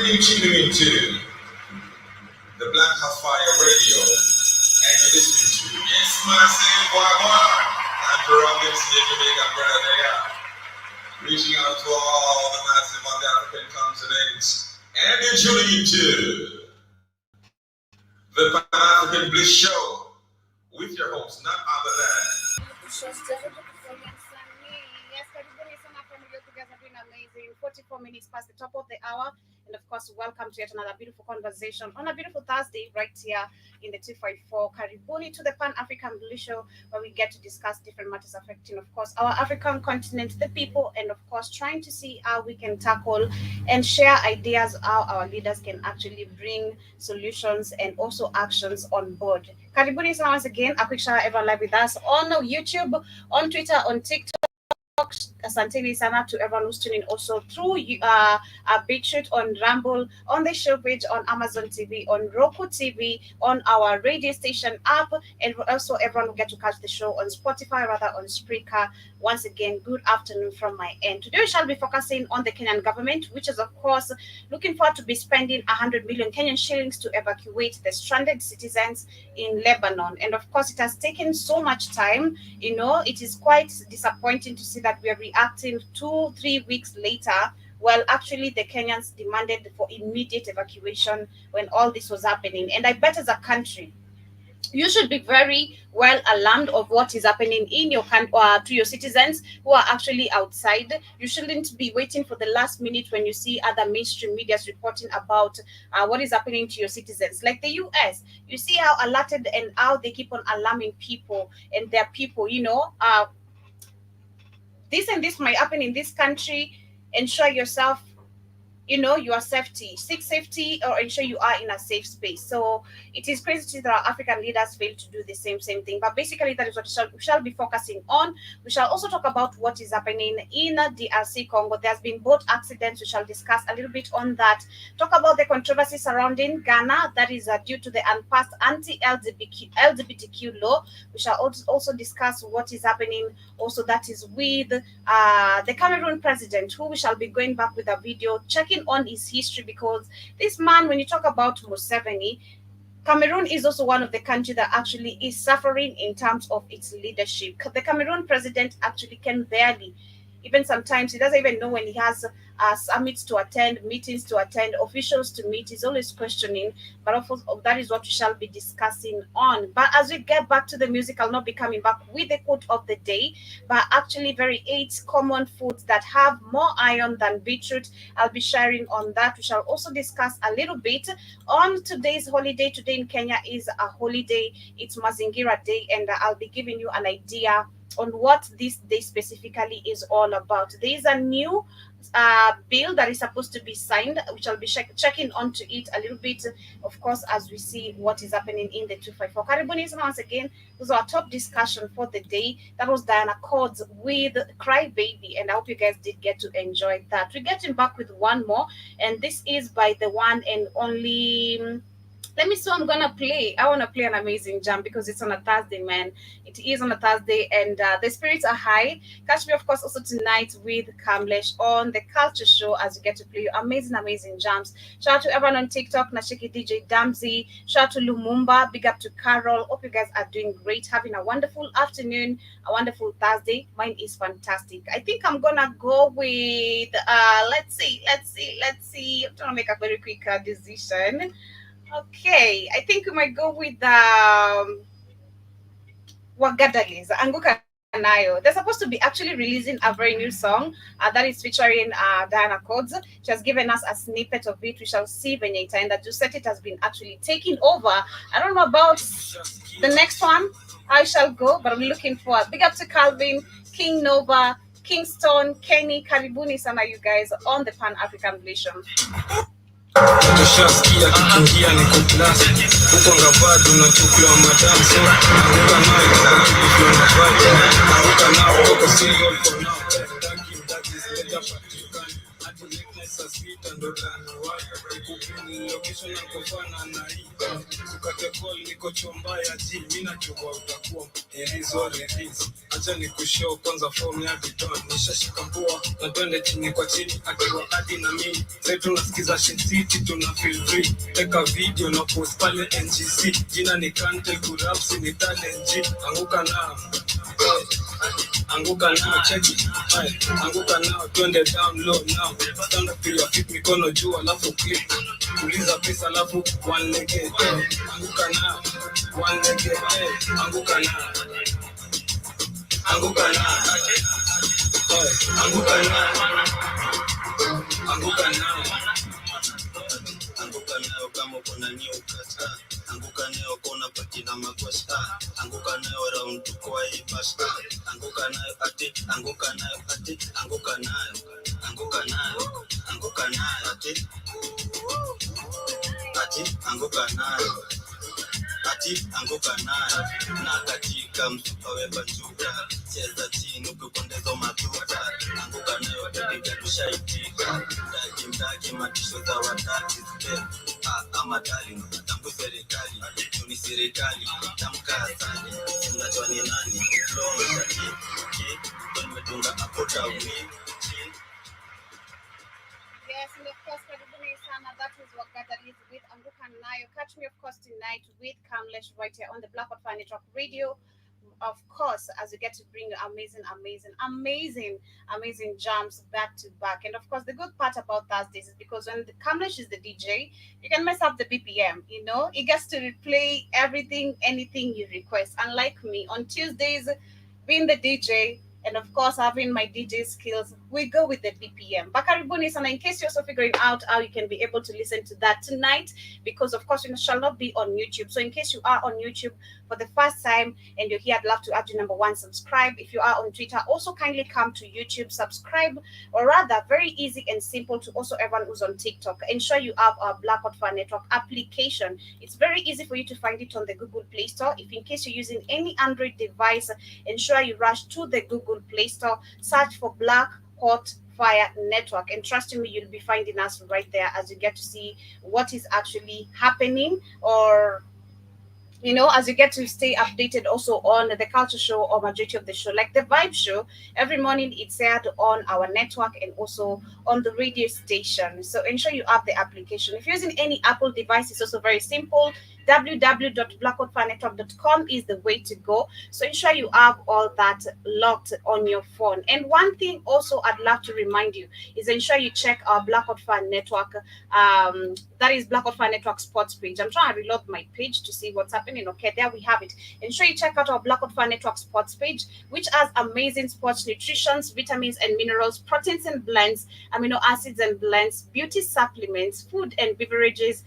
you tuning into the Black House Fire Radio, and you're listening to Yes, Massive Wagwan, and Robbins, your Jamaican brother, they are reaching out to all the massive on the African continent, and you're tuning into the Pan-African Bliss Show with your host, none other than Yes, everybody is on you together doing amazing. 44 minutes past the top of the hour. And of course, welcome to yet another beautiful conversation on a beautiful Thursday right here in the 254. Karibuni to the Pan-African Bliss Show, where we get to discuss different matters affecting, of course, our African continent, the people, and of course, trying to see how we can tackle and share ideas how our leaders can actually bring solutions and also actions on board. Karibuni so once again. A quick shout out everyone live with us on YouTube, on Twitter, on TikTok. Asanteni sana to everyone who's tuning also through BitChute, on Rumble, on the show page, on Amazon TV, on Roku TV, on our radio station app, and also everyone will get to catch the show on Spotify, rather on Spreaker. Once again, good afternoon from my end. Today we shall be focusing on the Kenyan government, which is of course looking forward to be spending 100 million Kenyan shillings to evacuate the stranded citizens in Lebanon. And of course, it has taken so much time. You know, it is quite disappointing to see that we are reacting 2-3 weeks later. Well, actually, the Kenyans demanded for immediate evacuation when all this was happening. And I bet as a country, you should be very well alarmed of what is happening in your country to your citizens who are actually outside. You shouldn't be waiting for the last minute when you see other mainstream medias reporting about what is happening to your citizens. Like the US, you see how alerted and how they keep on alarming people and their people, you know, this and this might happen in this country. Ensure yourself, you know, your safety, seek safety, or ensure you are in a safe space. So it is crazy to see that our African leaders fail to do the same thing. But basically, that is what we shall be focusing on. We shall also talk about what is happening in DRC Congo. There's been boat accidents. We shall discuss a little bit on that. Talk about the controversy surrounding Ghana. That is due to the unpassed anti-LGBTQ law. We shall also discuss what is happening also that is with the Cameroon president, who we shall be going back with a video checking on his history, because this man, when you talk about Museveni, Cameroon is also one of the countries that actually is suffering in terms of its leadership. The Cameroon president actually can barely, even sometimes he doesn't even know when he has summits to attend, meetings to attend, officials to meet. He's always questioning. But of course, that is what we shall be discussing on. But as we get back to the music, I'll not be coming back with the quote of the day, but actually 8 common foods that have more iron than beetroot. I'll be sharing on that. We shall also discuss a little bit on today's holiday. Today in Kenya is a holiday. It's Mazingira Day, and I'll be giving you an idea on what this day specifically is all about. There is a new bill that is supposed to be signed. We shall be checking onto it a little bit, of course, as we see what is happening in the 254. Karibuni once again. This was our top discussion for the day. That was Diana Cords with Cry Baby, and I hope you guys did get to enjoy that. We're getting back with one more, and this is by the one and only. Let me see what I'm gonna play. I want to play an amazing jam because it's on a Thursday, man. It is on a Thursday, and the spirits are high. Catch me, of course, also tonight with Kamlesh on the Culture Show as we get to play amazing jams. Shout out to everyone on TikTok, Nashiki DJ Damsey. Shout out to Lumumba. Big up to Carol. Hope you guys are doing great, having a wonderful afternoon, a wonderful Thursday. Mine is fantastic. I think I'm gonna go with let's see. I'm trying to make a very quick decision. Okay, I think we might go with Wagadali's Anguka Nayo. They're supposed to be actually releasing a very new song that is featuring Diana Codes. She has given us a snippet of it. We shall see when it and that set it has been actually taking over. I don't know about the next one. I shall go, but I'm looking forward. Big up to Calvin, King Nova, Kingston, Kenny, Karibuni sana you guys on the Pan-African Relation. Tushasikia kikiingia niko class huko ngabado unachukuliwa madam so naruka nayo kwa kibikiwa ngabado naruka nao huko single for now that is better saa sita ndo taniwai kupini location na kofana na iba ukate call niko chomba ya ji mina chukua utakuwa ilizo release acha nikushow kwanza form ya biton nishashika mpua na twende chini kwa chini akiwa hadi na mimi sasa tunasikiza shit city tuna feel free take a video na post pale NGC jina ni Kante Kurapsi ni talent G anguka na check it anguka na twende down low now stand up your feet mikono juu alafu click tuliza pesa alafu one leg anguka na one leg anguka na anguka nayo kama uko na new kata anguka nayo kona patina makwasta anguka nayo round kwa hii pasta anguka nayo ati anguka nayo ati anguka nayo ati anguka nayo ati anguka nayo na katika msupa weba chuka cheza chini ukipondeza matuta anguka nayo katika tushaitika ndaki matisho za watati step ama darling tangu serikali ni serikali tamka asali unajua ni nani flow mshaki tumetunga hapo tauni. Yes, and of course, karibuni sana. That is what that is with Anguka Nayo. Catch me, of course, tonight with Kamlesh right here on the Black Hot Fire Network Radio. Of course, as we get to bring you amazing jams back to back. And of course, the good part about Thursdays is because when the Kamlesh is the DJ, you can mess up the BPM. You know, he gets to replay everything, anything you request. Unlike me, on Tuesdays, being the DJ, and of course having my DJ skills, we go with the BPM. Bakaribuni sana, in case you're also figuring out how you can be able to listen to that tonight, because of course you shall not be on YouTube. So in case you are on YouTube for the first time and you're here, I'd love to add you number one, subscribe. If you are on Twitter, also kindly come to YouTube, subscribe, or rather very easy and simple to also everyone who's on TikTok. Ensure you have our Black Hot Fire Network application. It's very easy for you to find it on the Google Play Store. If in case you're using any Android device, ensure you rush to the Google Play Store, search for Black Hot Fire Network, and trust me, you'll be finding us right there as you get to see what is actually happening, or as you get to stay updated also on the culture show or majority of the show, like the Vibe Show. Every morning it's aired on our network and also on the radio station. So ensure you have the application. If you're using any Apple device, it's also very simple. www.blackoutfirenetwork.com is the way to go. So ensure you have all that locked on your phone. And one thing also I'd love to remind you is ensure you check our Black Hot Fire Network. That is Black Hot Fire Network sports page. I'm trying to reload my page to see what's happening. Okay, there we have it. Ensure you check out our Black Hot Fire Network sports page, which has amazing sports nutrition, vitamins and minerals, proteins and blends, amino acids and blends, beauty supplements, food and beverages,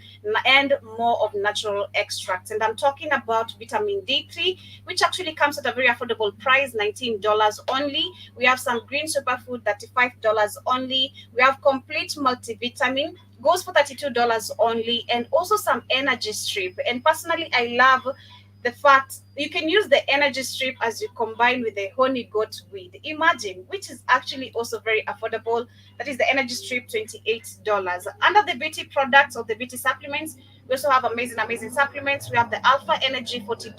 and more of natural extracts. And I'm talking about vitamin D3, which actually comes at a very affordable price, $19 only. We have some green superfood, $35 only. We have complete multivitamin, goes for $32 only, and also some energy strip. And personally, I love the fact you can use the energy strip as you combine with the honey goat weed. Imagine, which is actually also very affordable. That is the energy strip, $28. Under the beauty products or the beauty supplements, we also have amazing supplements. We have the Alpha Energy, $40,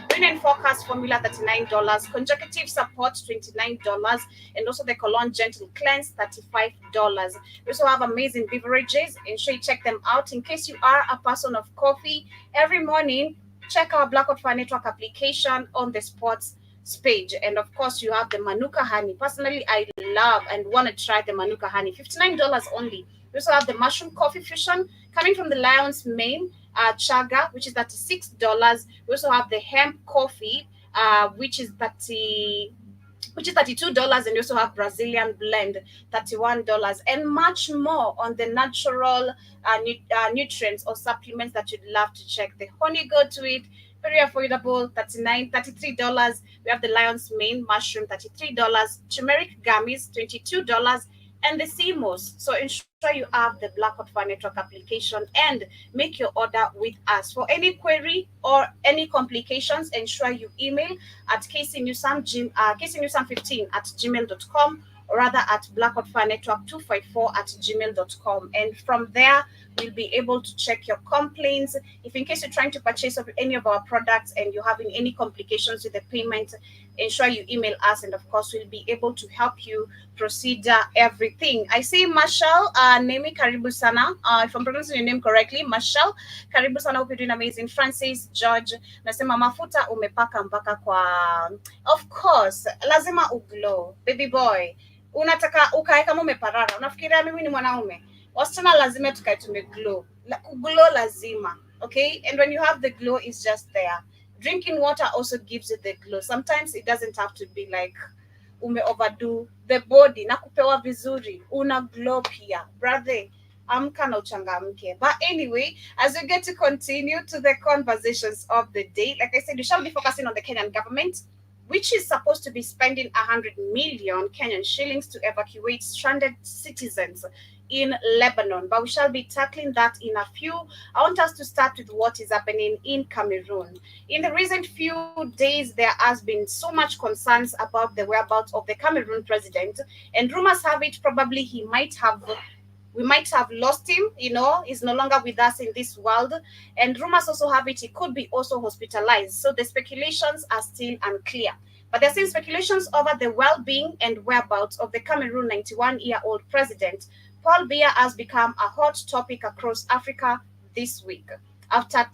Green and Focus Formula, $39, Consecutive Support, $29, and also the Cologne Gentle Cleanse, $35. We also have amazing beverages. Ensure you check them out. In case you are a person of coffee, every morning, check our Black Hot Fire Network application on the sports page. And of course, you have the Manuka honey. Personally, I love and want to try the Manuka honey. $59 only. We also have the mushroom coffee fusion coming from the Lion's Mane chaga, which is $36. We also have the hemp coffee, which is $32, and you also have Brazilian blend, $31, and much more on the natural nutrients or supplements that you'd love to check. The honey goat weed, very affordable, $33. We have the Lion's Mane mushroom, $33, turmeric gummies, $22, and the CMOS. So ensure you have the Black Hot Fire Network application and make your order with us. For any query or any complications, ensure you email at kcnewsam15 at gmail.com, or rather at blackoutfirenetwork254@gmail.com. And from there, we'll be able to check your complaints. If in case you're trying to purchase of any of our products and you're having any complications with the payment, ensure you email us, and of course, we'll be able to help you proceed everything. I say Marshall, Nemi Karibu Sana. If I'm pronouncing your name correctly, Marshall Karibu Sana. Hope you're doing amazing. Francis George nasema mafuta umepaka mpaka kwa, of course lazima uglow baby boy, unataka ukae kama umeparara, unafikiria mimi ni mwanaume? Wasichana lazima tukae tumeglow, kuglow lazima, okay? And when you have the glow, it's just there. Drinking water also gives you the glow. Sometimes it doesn't have to be like ume overdo the body na kupewa vizuri, una glow pia brother, amka na uchangamke. But anyway, as we get to continue to the conversations of the day, like I said, we shall be focusing on the Kenyan government, which is supposed to be spending 100 million Kenyan shillings to evacuate stranded citizens in Lebanon. But we shall be tackling that in a few. I want us to start with what is happening in Cameroon. In the recent few days, there has been so much concerns about the whereabouts of the Cameroon president, and rumors have it probably we might have lost him, he's no longer with us in this world. And rumors also have it he could be also hospitalized. So the speculations are still unclear. But there's still speculations over the well-being and whereabouts of the Cameroon 91-year-old president. Paul Biya has become a hot topic across Africa this week. After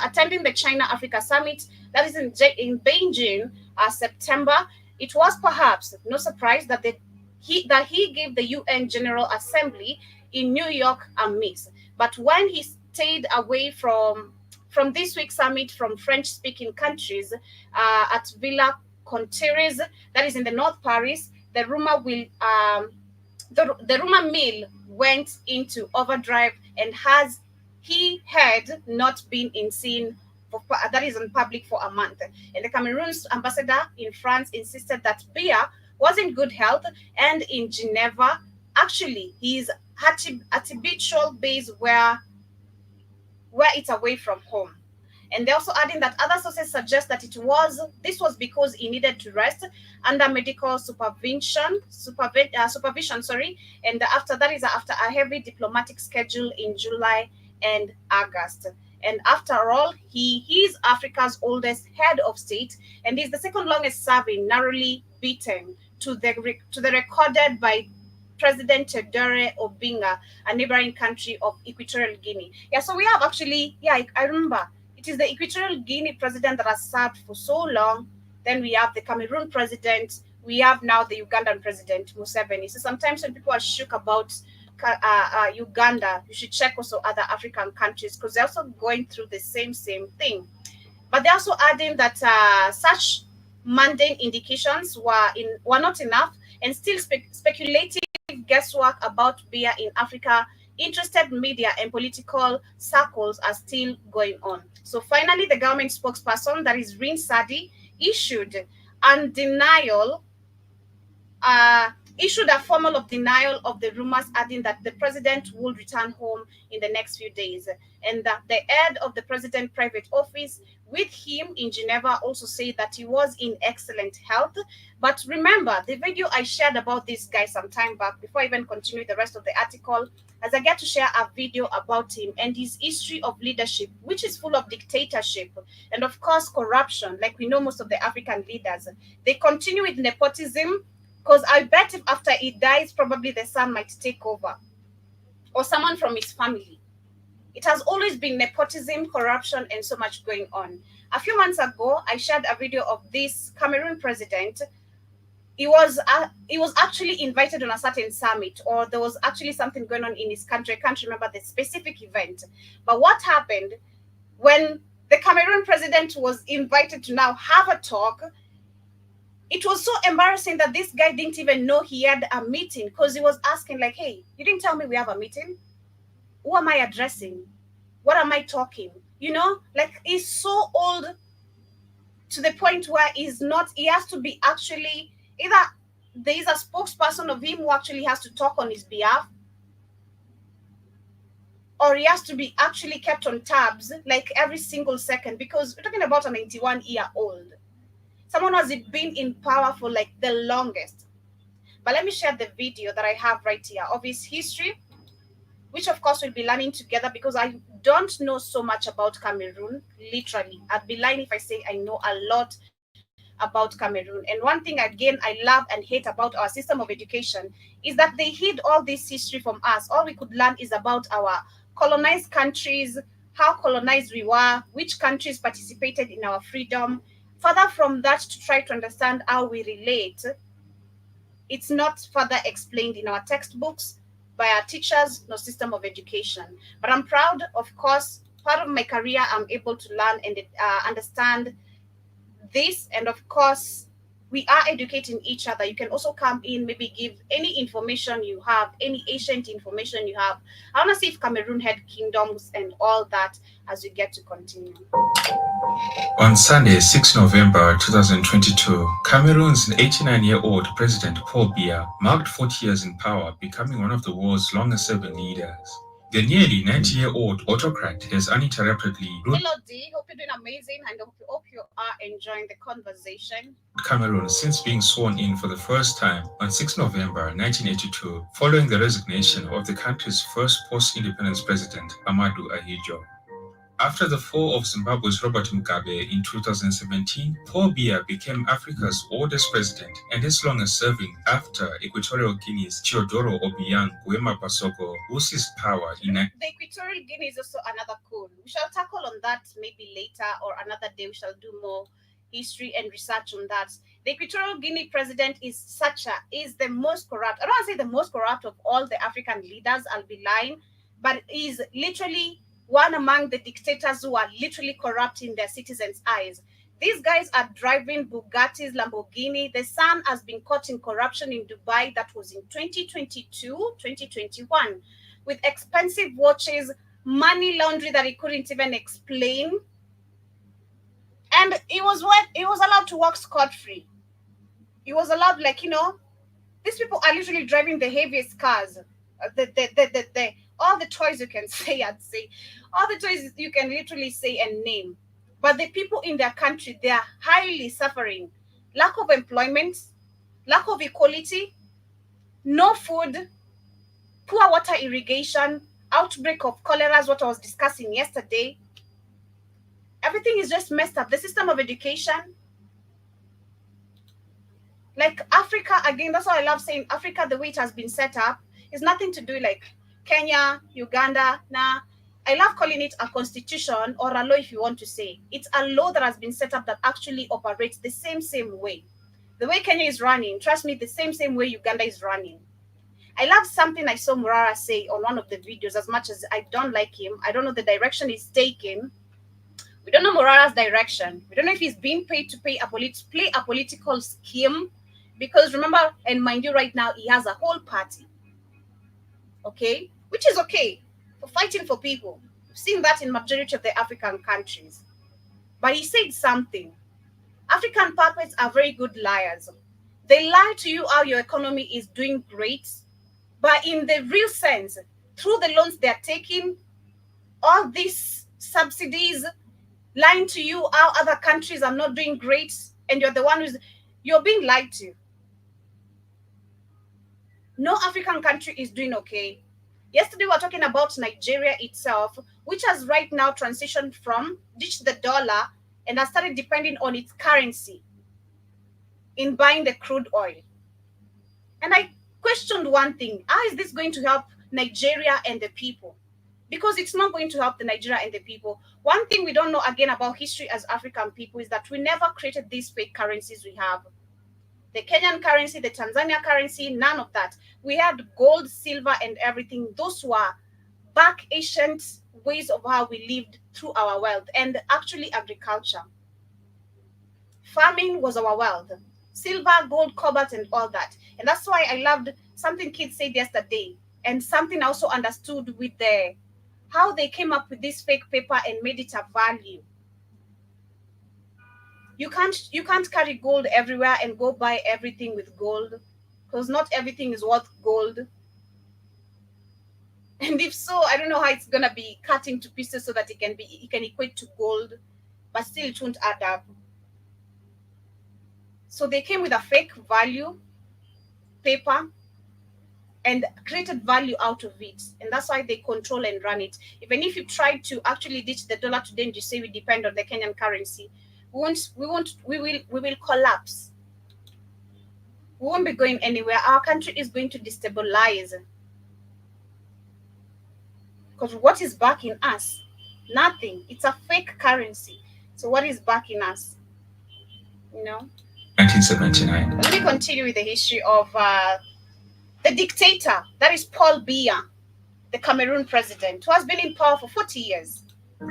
attending the China Africa Summit that is in Beijing September, it was perhaps no surprise that he gave the UN General Assembly in New York a miss. But when he stayed away from this week's summit from French-speaking countries at Villa Contreras, that is in the North Paris, the rumor mill went into overdrive, and he had not been in scene that is in public for a month. And the Cameroon's ambassador in France insisted that Biya was in good health and in Geneva. Actually, he's at a habitual base where it's away from home. And they're also adding that other sources suggest that this was because he needed to rest under medical supervision, and after a heavy diplomatic schedule in July and August. And after all, he is Africa's oldest head of state, and is the second longest serving, narrowly beaten to the recorded by President Tedore Obinga, a neighboring country of Equatorial Guinea. Yeah, so we have actually, I remember, it is the Equatorial Guinea president that has served for so long. Then we have the Cameroon president. We have now the Ugandan president, Museveni. So sometimes when people are shook about Uganda, you should check also other African countries, because they're also going through the same thing. But they're also adding that such mundane indications were not enough, and still speculative guesswork about beer in Africa, interested media and political circles are still going on. So finally, the government spokesperson, that is Rin Sadi, issued a formal of denial of the rumors, adding that the president will return home in the next few days, and that the head of the president's private office with him in Geneva also said that he was in excellent health. But remember the video I shared about this guy some time back, before I even continue the rest of the article, as I get to share a video about him and his history of leadership, which is full of dictatorship and of course corruption. Like we know most of the African leaders, they continue with nepotism, because I bet if after he dies, probably the son might take over, or someone from his family. It has always been nepotism, corruption, and so much going on. A few months ago, I shared a video of this Cameroon president. He was actually invited on a certain summit, or there was actually something going on in his country. I can't remember the specific event. But what happened when the Cameroon president was invited to now have a talk? It was so embarrassing that this guy didn't even know he had a meeting, because he was asking like, hey, you didn't tell me we have a meeting? Who am I addressing? What am I talking? Like he's so old to the point where he has to be actually, either there is a spokesperson of him who actually has to talk on his behalf, or he has to be actually kept on tabs like every single second, because we're talking about a 91-year-old. Someone who has been in power for like the longest. But let me share the video that I have right here of his history, which of course we'll be learning together, because I don't know so much about Cameroon. Literally, I'd be lying if I say I know a lot about Cameroon. And one thing again I love and hate about our system of education is that they hid all this history from us. All we could learn is about our colonized countries, how colonized we were, which countries participated in our freedom. Further from that, to try to understand how we relate, it's not further explained in our textbooks, by our teachers, no system of education. But I'm proud, of course, part of my career, I'm able to learn and understand this. And of course, we are educating each other. You can also come in, maybe give any information you have, any ancient information you have. I want to see if Cameroon had kingdoms and all that as we get to continue. On Sunday, 6 November 2022, Cameroon's 89-year-old President Paul Biya marked 40 years in power, becoming one of the world's longest-serving leaders. The nearly 90-year-old autocrat has uninterruptedly ruled Hello, D. Hope you're doing amazing, and hope you are enjoying the conversation. Cameroon since being sworn in for the first time on 6 November 1982, following the resignation of the country's first post-independence president, Amadou Ahidjo. After the fall of Zimbabwe's Robert Mugabe in 2017, Paul Biya became Africa's oldest president and his longest-serving after Equatorial Guinea's Teodoro Obiang Nguema Basoko, who seized power in The Equatorial Guinea is also another cool. We shall tackle on that maybe later, or another day we shall do more history and research on that. The Equatorial Guinea president is the most corrupt. I don't want to say the most corrupt of all the African leaders, I'll be lying, but is literally one among the dictators who are literally corrupting their citizens' eyes. These guys are driving Bugattis, Lamborghini. The son has been caught in corruption in Dubai. That was in 2022, 2021, with expensive watches, money laundry that he couldn't even explain. And he was allowed to walk scot-free. He was allowed, like, these people are literally driving the heaviest cars. All the toys you can say, I'd say. All the toys you can literally say and name. But the people in their country, they are highly suffering. Lack of employment, lack of equality, no food, poor water irrigation, outbreak of cholera is what I was discussing yesterday. Everything is just messed up. The system of education, like Africa, again, that's why I love saying Africa, the way it has been set up, is nothing to do like Kenya, Uganda. Nah, I love calling it a constitution, or a law if you want to say. It's a law that has been set up that actually operates the same way. The way Kenya is running, trust me, the same way Uganda is running. I love something I saw Murara say on one of the videos. As much as I don't like him, I don't know the direction he's taking. We don't know Murara's direction. We don't know if he's being paid to play a political scheme. Because remember, and mind you, right now, he has a whole party. Okay? Which is okay for fighting for people. We've seen that in majority of the African countries. But he said something. African puppets are very good liars. They lie to you how your economy is doing great, but in the real sense, through the loans they're taking, all these subsidies, lying to you how other countries are not doing great, and you're the one you're being lied to. No African country is doing okay. Yesterday we were talking about Nigeria itself, which has right now transitioned from ditched the dollar and has started depending on its currency in buying the crude oil. And I questioned one thing: how is this going to help Nigeria and the people? Because it's not going to help the Nigeria and the people. One thing we don't know again about history as African people is that we never created these fake currencies we have. The Kenyan currency, the Tanzania currency, none of that. We had gold, silver, and everything. Those were back ancient ways of how we lived through our wealth, and actually agriculture. Farming was our wealth. Silver, gold, cobalt, and all that. And that's why I loved something kids said yesterday, and something I also understood with how they came up with this fake paper and made it a value. You can't carry gold everywhere and go buy everything with gold, because not everything is worth gold. And if so, I don't know how it's gonna be cut into pieces so that it can equate to gold, but still it won't add up. So they came with a fake value, paper and created value out of it, and that's why they control and run it. Even if you try to actually ditch the dollar today and you say we depend on the Kenyan currency, we will collapse. We won't be going anywhere. Our country is going to destabilize. Because what is backing us? Nothing. It's a fake currency. So what is backing us? You know? 1979. Let me continue with the history of the dictator. That is Paul Biya, the Cameroon president, who has been in power for 40 years.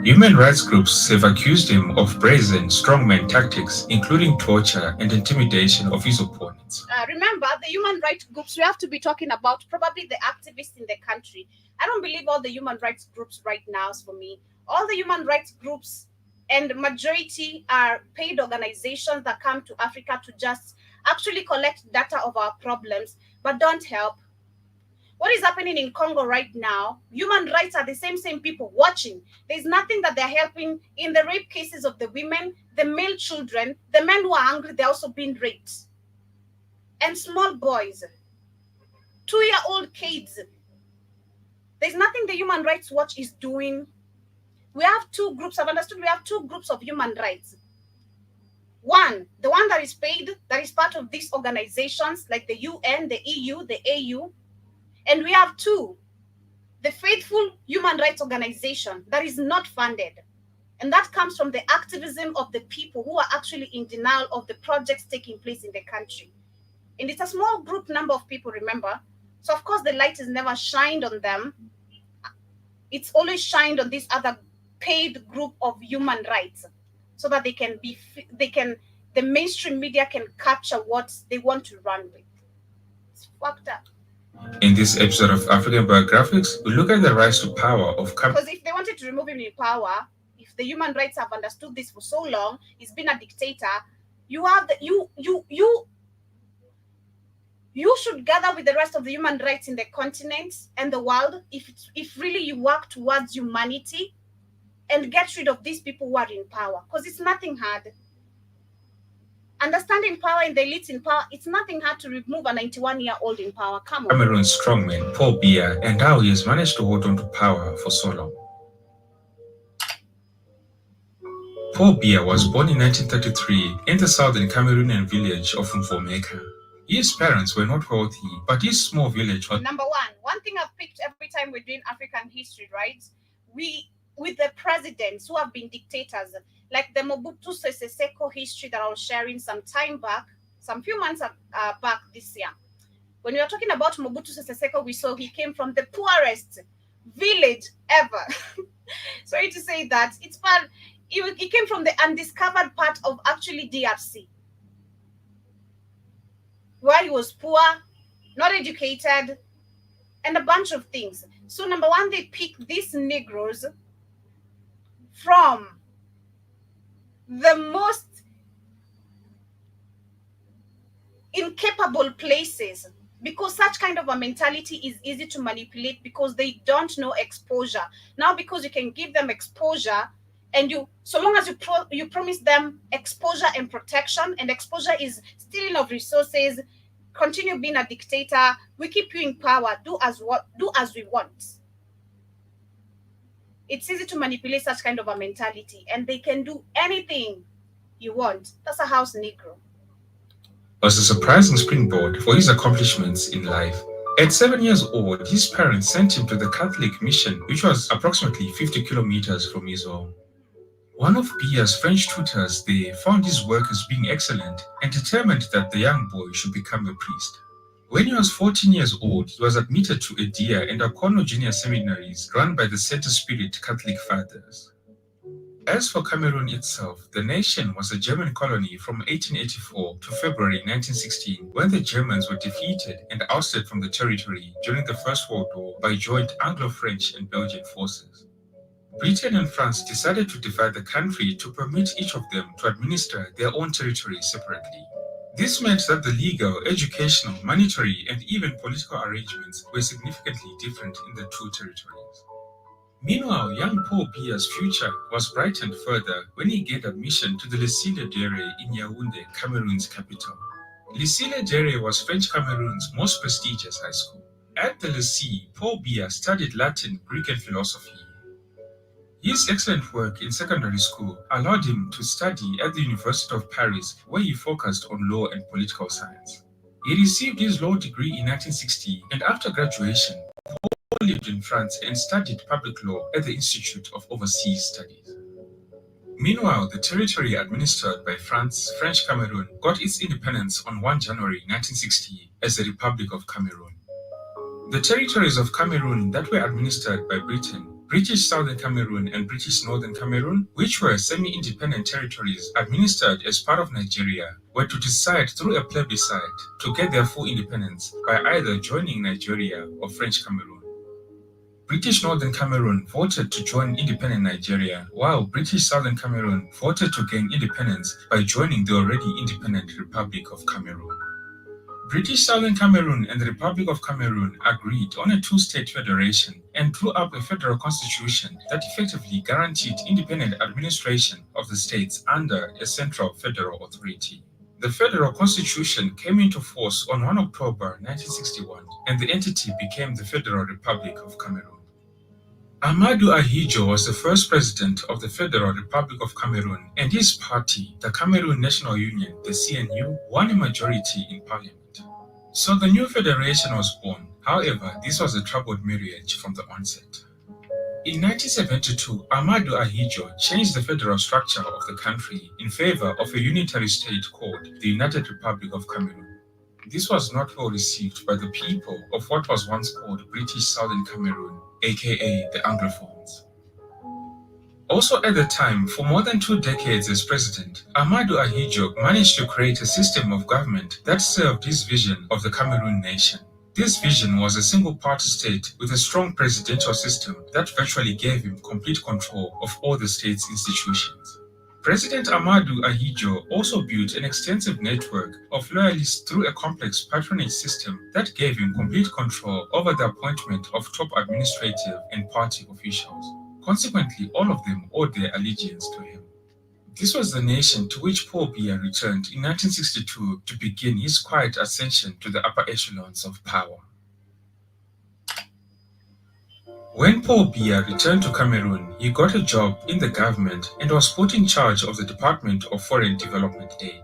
Human rights groups have accused him of brazen strongman tactics, including torture and intimidation of his opponents. Remember, the human rights groups, we have to be talking about probably the activists in the country. I don't believe all the human rights groups right now, for me. All the human rights groups and majority are paid organizations that come to Africa to just actually collect data of our problems, but don't help. What is happening in Congo right now? Human rights are the same people watching. There's nothing that they're helping in the rape cases of the women, the male children, the men who are angry, they're also being raped. And small boys, 2-year-old kids. There's nothing the Human Rights Watch is doing. We have two groups. I've understood we have two groups of human rights. One, the one that is paid, that is part of these organizations like the UN, the EU, the AU. And we have two, the faithful human rights organization that is not funded. And that comes from the activism of the people who are actually in denial of the projects taking place in the country. And it's a small group number of people, remember? So of course the light is never shined on them. It's always shined on this other paid group of human rights, so that the mainstream media can capture what they want to run with. It's fucked up. In this episode of African Biographics, we look at the rise to power of because if they wanted to remove him in power, if the human rights have understood this for so long, he's been a dictator. You have you should gather with the rest of the human rights in the continent and the world if really you work towards humanity and get rid of these people who are in power, because it's nothing hard. Understanding power and the elites in power, it's nothing hard to remove a 91-year-old in power. Come on. Cameroon's strongman, Paul Biya, and how he has managed to hold on to power for so long. Paul Biya was born in 1933 in the southern Cameroonian village of Mvomeka. His parents were not wealthy, but his small village was... Number one thing I've picked every time we're doing African history, right? With the presidents who have been dictators, like the Mobutu Sese Seko history that I was sharing some few months back this year. When we were talking about Mobutu Sese Seko, we saw he came from the poorest village ever. Sorry to say that. He came from the undiscovered part of actually DRC, where he was poor, not educated, and a bunch of things. So number one, they pick these Negroes from the most incapable places, because such kind of a mentality is easy to manipulate because they don't know exposure. Now, because you can give them exposure, and so long as you promise them exposure and protection, and exposure is stealing of resources, continue being a dictator, we keep you in power, do as we want. It's easy to manipulate such kind of a mentality, and they can do anything you want. That's a house Negro. Was a surprising springboard for his accomplishments in life. At 7 years old, his parents sent him to the Catholic mission, which was approximately 50 kilometers from his home. One of Biya's French tutors there found his work as being excellent and determined that the young boy should become a priest. When he was 14 years old, he was admitted to Edia and Akono junior seminaries run by the Center Spirit Catholic Fathers. As for Cameroon itself, the nation was a German colony from 1884 to February 1916, when the Germans were defeated and ousted from the territory during the First World War by joint Anglo-French and Belgian forces. Britain and France decided to divide the country to permit each of them to administer their own territory separately. This meant that the legal, educational, monetary, and even political arrangements were significantly different in the two territories. Meanwhile, young Paul Biya's future was brightened further when he gained admission to the Lesile Dere in Yaoundé, Cameroon's capital. Lycée Leger was French Cameroon's most prestigious high school. At the lycée, Paul Biya studied Latin, Greek and philosophy. His excellent work in secondary school allowed him to study at the University of Paris, where he focused on law and political science. He received his law degree in 1960, and after graduation, Paul lived in France and studied public law at the Institute of Overseas Studies. Meanwhile, the territory administered by France, French Cameroon, got its independence on 1 January 1960 as the Republic of Cameroon. The territories of Cameroon that were administered by Britain, British Southern Cameroon and British Northern Cameroon, which were semi-independent territories administered as part of Nigeria, were to decide through a plebiscite to get their full independence by either joining Nigeria or French Cameroon. British Northern Cameroon voted to join independent Nigeria, while British Southern Cameroon voted to gain independence by joining the already independent Republic of Cameroon. British Southern Cameroon and the Republic of Cameroon agreed on a two-state federation and drew up a federal constitution that effectively guaranteed independent administration of the states under a central federal authority. The federal constitution came into force on 1 October 1961, and the entity became the Federal Republic of Cameroon. Amadou Ahidjo was the first president of the Federal Republic of Cameroon, and his party, the Cameroon National Union, the CNU, won a majority in parliament. So the new federation was born. However, this was a troubled marriage from the onset. In 1972, Amadou Ahidjo changed the federal structure of the country in favor of a unitary state called the United Republic of Cameroon. This was not well received by the people of what was once called British Southern Cameroon, aka the Anglophones. Also at the time, for more than 2 decades as president, Amadou Ahidjo managed to create a system of government that served his vision of the Cameroon nation. This vision was a single-party state with a strong presidential system that virtually gave him complete control of all the state's institutions. President Amadou Ahidjo also built an extensive network of loyalists through a complex patronage system that gave him complete control over the appointment of top administrative and party officials. Consequently, all of them owed their allegiance to him. This was the nation to which Paul Biya returned in 1962 to begin his quiet ascension to the upper echelons of power. When Paul Biya returned to Cameroon, he got a job in the government and was put in charge of the Department of Foreign Development Aid.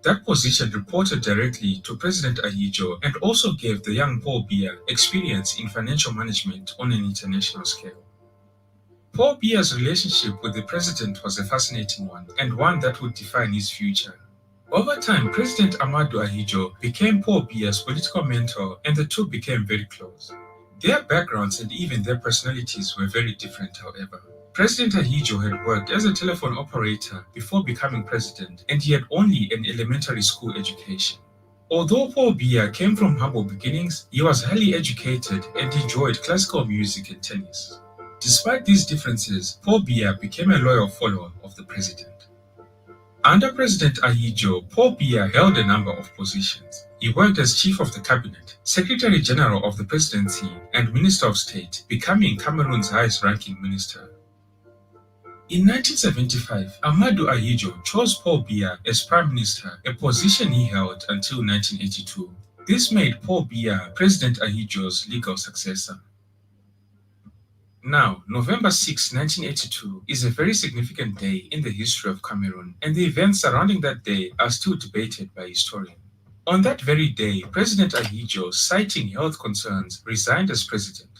That position reported directly to President Ahidjo and also gave the young Paul Biya experience in financial management on an international scale. Paul Biya's relationship with the president was a fascinating one, and one that would define his future. Over time, President Amadou Ahidjo became Paul Biya's political mentor, and the two became very close. Their backgrounds and even their personalities were very different, however. President Ahidjo had worked as a telephone operator before becoming president, and he had only an elementary school education. Although Paul Biya came from humble beginnings, he was highly educated and enjoyed classical music and tennis. Despite these differences, Paul Biya became a loyal follower of the president. Under President Ahidjo, Paul Biya held a number of positions. He worked as Chief of the Cabinet, Secretary General of the Presidency, and Minister of State, becoming Cameroon's highest-ranking minister. In 1975, Amadou Ahidjo chose Paul Biya as Prime Minister, a position he held until 1982. This made Paul Biya President Ahidjo's legal successor. Now, November 6, 1982 is a very significant day in the history of Cameroon, and the events surrounding that day are still debated by historians. On that very day, President Ahidjo, citing health concerns, resigned as president.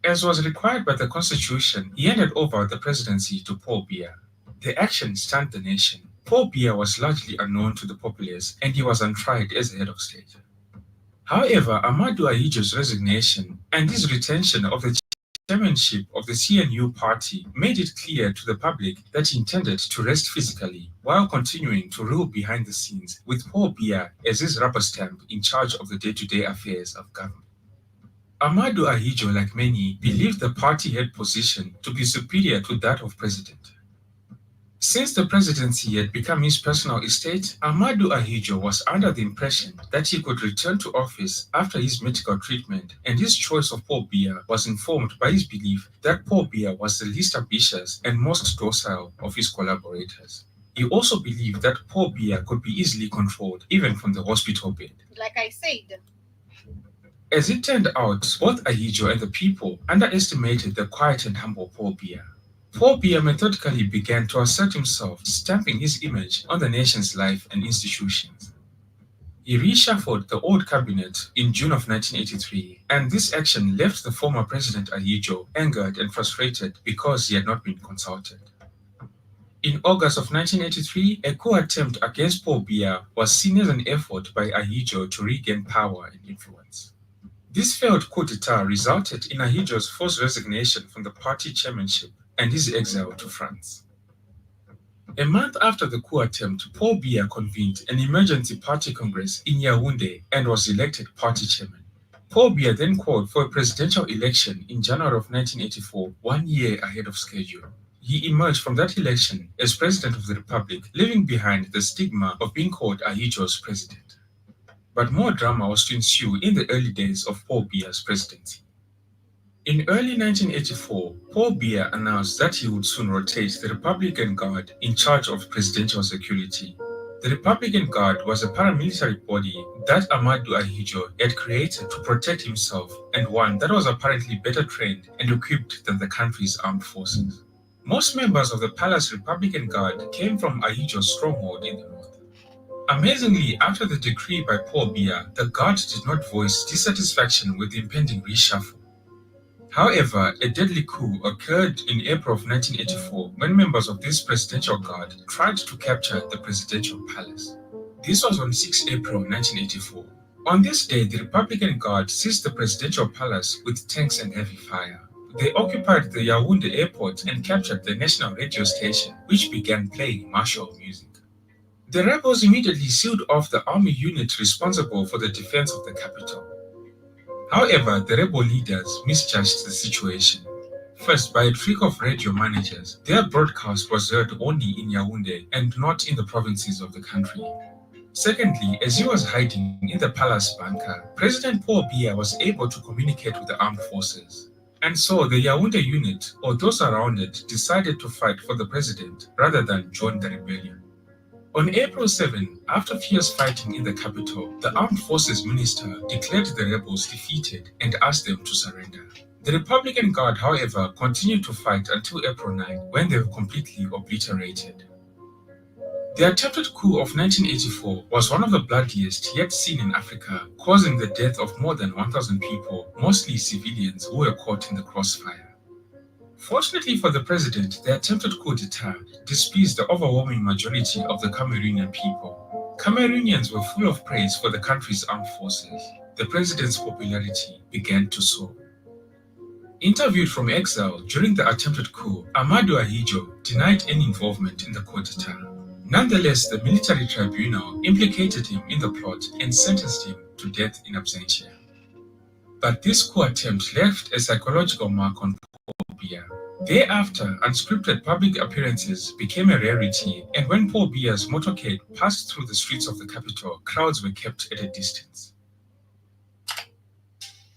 As was required by the constitution, he handed over the presidency to Paul Biya. The action stunned the nation. Paul Biya was largely unknown to the populace, and he was untried as head of state. However, Amadou Ahidjo's resignation and his retention of the chairmanship of the CNU party made it clear to the public that he intended to rest physically while continuing to rule behind the scenes, with Paul Biya as his rubber stamp in charge of the day-to-day affairs of government. Amadou Ahidjo, like many, believed the party head position to be superior to that of president. Since the presidency had become his personal estate, Amadou Ahidjo was under the impression that he could return to office after his medical treatment, and his choice of Paul Biya was informed by his belief that Paul Biya was the least ambitious and most docile of his collaborators. He also believed that Paul Biya could be easily controlled, even from the hospital bed. Like I said, As it turned out, both Ahidjo and the people underestimated the quiet and humble Paul Biya. Paul Biya methodically began to assert himself, stamping his image on the nation's life and institutions. He reshuffled the old cabinet in June of 1983, and this action left the former President Ahidjo angered and frustrated because he had not been consulted. In August of 1983, a coup attempt against Paul Biya was seen as an effort by Ahidjo to regain power and influence. This failed coup d'etat resulted in Ahidjo's forced resignation from the party chairmanship and his exile to France. A month after the coup attempt, Paul Biya convened an emergency party congress in Yaoundé and was elected party chairman. Paul Biya then called for a presidential election in January of 1984, 1 year ahead of schedule. He emerged from that election as president of the republic, leaving behind the stigma of being called Ahidjo's president. But more drama was to ensue in the early days of Paul Biya's presidency. In early 1984, Paul Biya announced that he would soon rotate the Republican Guard in charge of presidential security. The Republican Guard was a paramilitary body that Amadou Ahidjo had created to protect himself, and one that was apparently better trained and equipped than the country's armed forces. Most members of the Palace Republican Guard came from Ahidjo's stronghold in the north. Amazingly, after the decree by Paul Biya, the Guard did not voice dissatisfaction with the impending reshuffle. However, a deadly coup occurred in April of 1984 when members of this presidential guard tried to capture the presidential palace. This was on 6 April 1984. On this day, the Republican Guard seized the presidential palace with tanks and heavy fire. They occupied the Yaoundé airport and captured the national radio station, which began playing martial music. The rebels immediately sealed off the army unit responsible for the defense of the capital. However, the rebel leaders misjudged the situation. First, by a trick of radio managers, their broadcast was heard only in Yaoundé and not in the provinces of the country. Secondly, as he was hiding in the palace bunker, President Paul Biya was able to communicate with the armed forces. And so the Yaoundé unit, or those around it, decided to fight for the president rather than join the rebellion. On April 7, after fierce fighting in the capital, the Armed Forces Minister declared the rebels defeated and asked them to surrender. The Republican Guard, however, continued to fight until April 9, when they were completely obliterated. The attempted coup of 1984 was one of the bloodiest yet seen in Africa, causing the death of more than 1,000 people, mostly civilians who were caught in the crossfire. Fortunately for the president, the attempted coup d'etat displeased the overwhelming majority of the Cameroonian people. Cameroonians were full of praise for the country's armed forces. The president's popularity began to soar. Interviewed from exile during the attempted coup, Amadou Ahidjo denied any involvement in the coup d'etat. Nonetheless, the military tribunal implicated him in the plot and sentenced him to death in absentia. But this coup attempt left a psychological mark on Paul Biya. Thereafter, unscripted public appearances became a rarity, and when Paul Biya's motorcade passed through the streets of the capital, crowds were kept at a distance.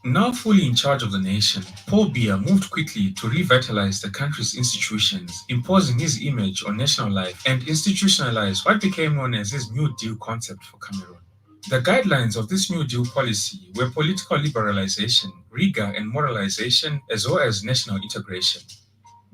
Now fully in charge of the nation, Paul Biya moved quickly to revitalize the country's institutions, imposing his image on national life and institutionalize what became known as his New Deal concept for Cameroon. The guidelines of this New Deal policy were political liberalization, rigor and moralization, as well as national integration.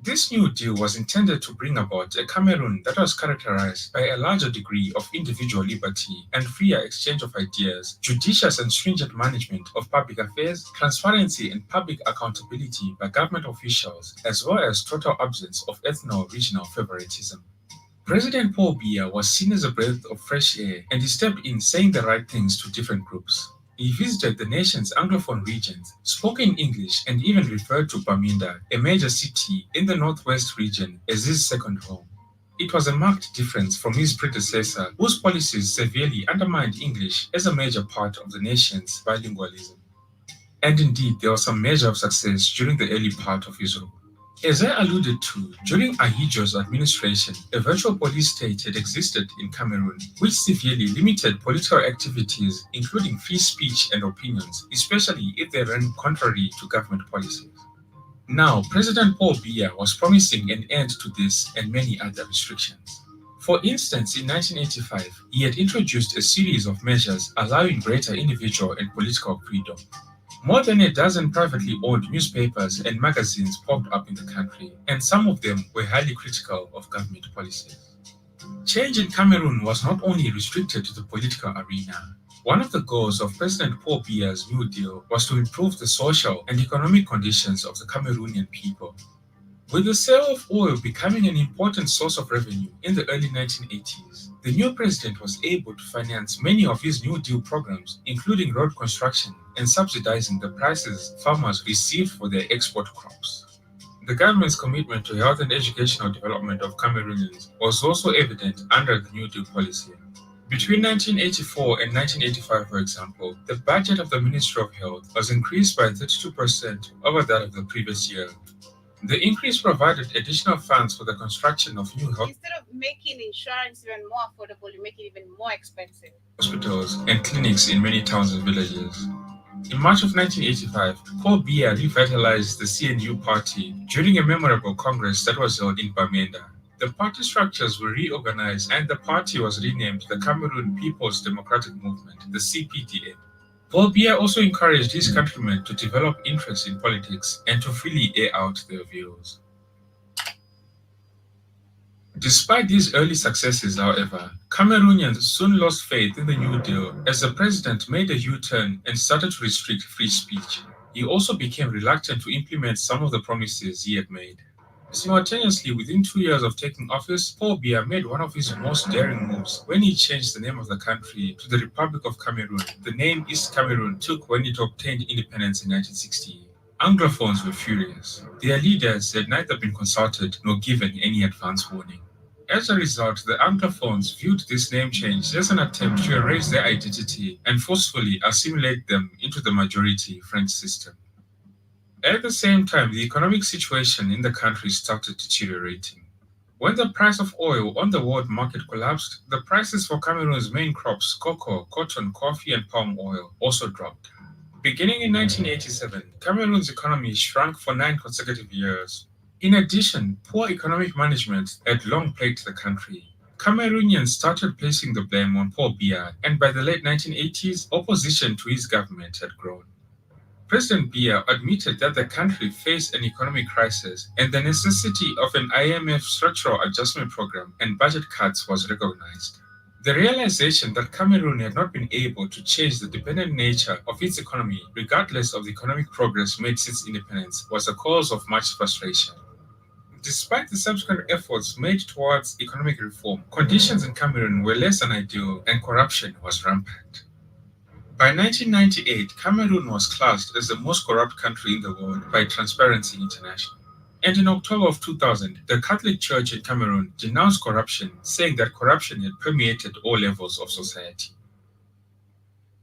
This New Deal was intended to bring about a Cameroon that was characterized by a larger degree of individual liberty and freer exchange of ideas, judicious and stringent management of public affairs, transparency and public accountability by government officials, as well as total absence of ethno-regional favoritism. President Paul Biya was seen as a breath of fresh air, and he stepped in saying the right things to different groups. He visited the nation's Anglophone regions, spoke in English, and even referred to Bamenda, a major city in the Northwest region, as his second home. It was a marked difference from his predecessor, whose policies severely undermined English as a major part of the nation's bilingualism. And indeed, there was some measure of success during the early part of his rule. As I alluded to, during Ahidjo's administration, a virtual police state had existed in Cameroon, which severely limited political activities, including free speech and opinions, especially if they ran contrary to government policies. Now, President Paul Biya was promising an end to this and many other restrictions. For instance, in 1985, he had introduced a series of measures allowing greater individual and political freedom. More than a dozen privately owned newspapers and magazines popped up in the country, and some of them were highly critical of government policies. Change in Cameroon was not only restricted to the political arena. One of the goals of President Paul Biya's New Deal was to improve the social and economic conditions of the Cameroonian people. With the sale of oil becoming an important source of revenue in the early 1980s, the new president was able to finance many of his New Deal programs, including road construction and subsidizing the prices farmers received for their export crops. The government's commitment to health and educational development of Cameroonians was also evident under the New Deal policy. Between 1984 and 1985, for example, the budget of the Ministry of Health was increased by 32% over that of the previous year. The increase provided additional funds for the construction of new health Instead of making insurance even more affordable, you make it even more expensive. Hospitals and clinics in many towns and villages. In March of 1985, Paul Biya revitalized the CNU party during a memorable congress that was held in Bamenda. The party structures were reorganized and the party was renamed the Cameroon People's Democratic Movement, the CPDM. Paul Biya also encouraged his countrymen to develop interest in politics and to freely air out their views. Despite these early successes, however, Cameroonians soon lost faith in the New Deal as the president made a U-turn and started to restrict free speech. He also became reluctant to implement some of the promises he had made. Simultaneously, within 2 years of taking office, Paul Biya made one of his most daring moves when he changed the name of the country to the Republic of Cameroon. The name East Cameroon took when it obtained independence in 1960. Anglophones were furious. Their leaders had neither been consulted nor given any advance warning. As a result, the Anglophones viewed this name change as an attempt to erase their identity and forcefully assimilate them into the majority French system. At the same time, the economic situation in the country started deteriorating. When the price of oil on the world market collapsed, the prices for Cameroon's main crops, cocoa, cotton, coffee, and palm oil, also dropped. Beginning in 1987, Cameroon's economy shrank for 9 consecutive years. In addition, poor economic management had long plagued the country. Cameroonians started placing the blame on Paul Biya, and by the late 1980s, opposition to his government had grown. President Biya admitted that the country faced an economic crisis and the necessity of an IMF structural adjustment program and budget cuts was recognized. The realization that Cameroon had not been able to change the dependent nature of its economy, regardless of the economic progress made since independence, was a cause of much frustration. Despite the subsequent efforts made towards economic reform, conditions in Cameroon were less than ideal and corruption was rampant. By 1998, Cameroon was classed as the most corrupt country in the world by Transparency International. And in October of 2000, the Catholic Church in Cameroon denounced corruption, saying that corruption had permeated all levels of society.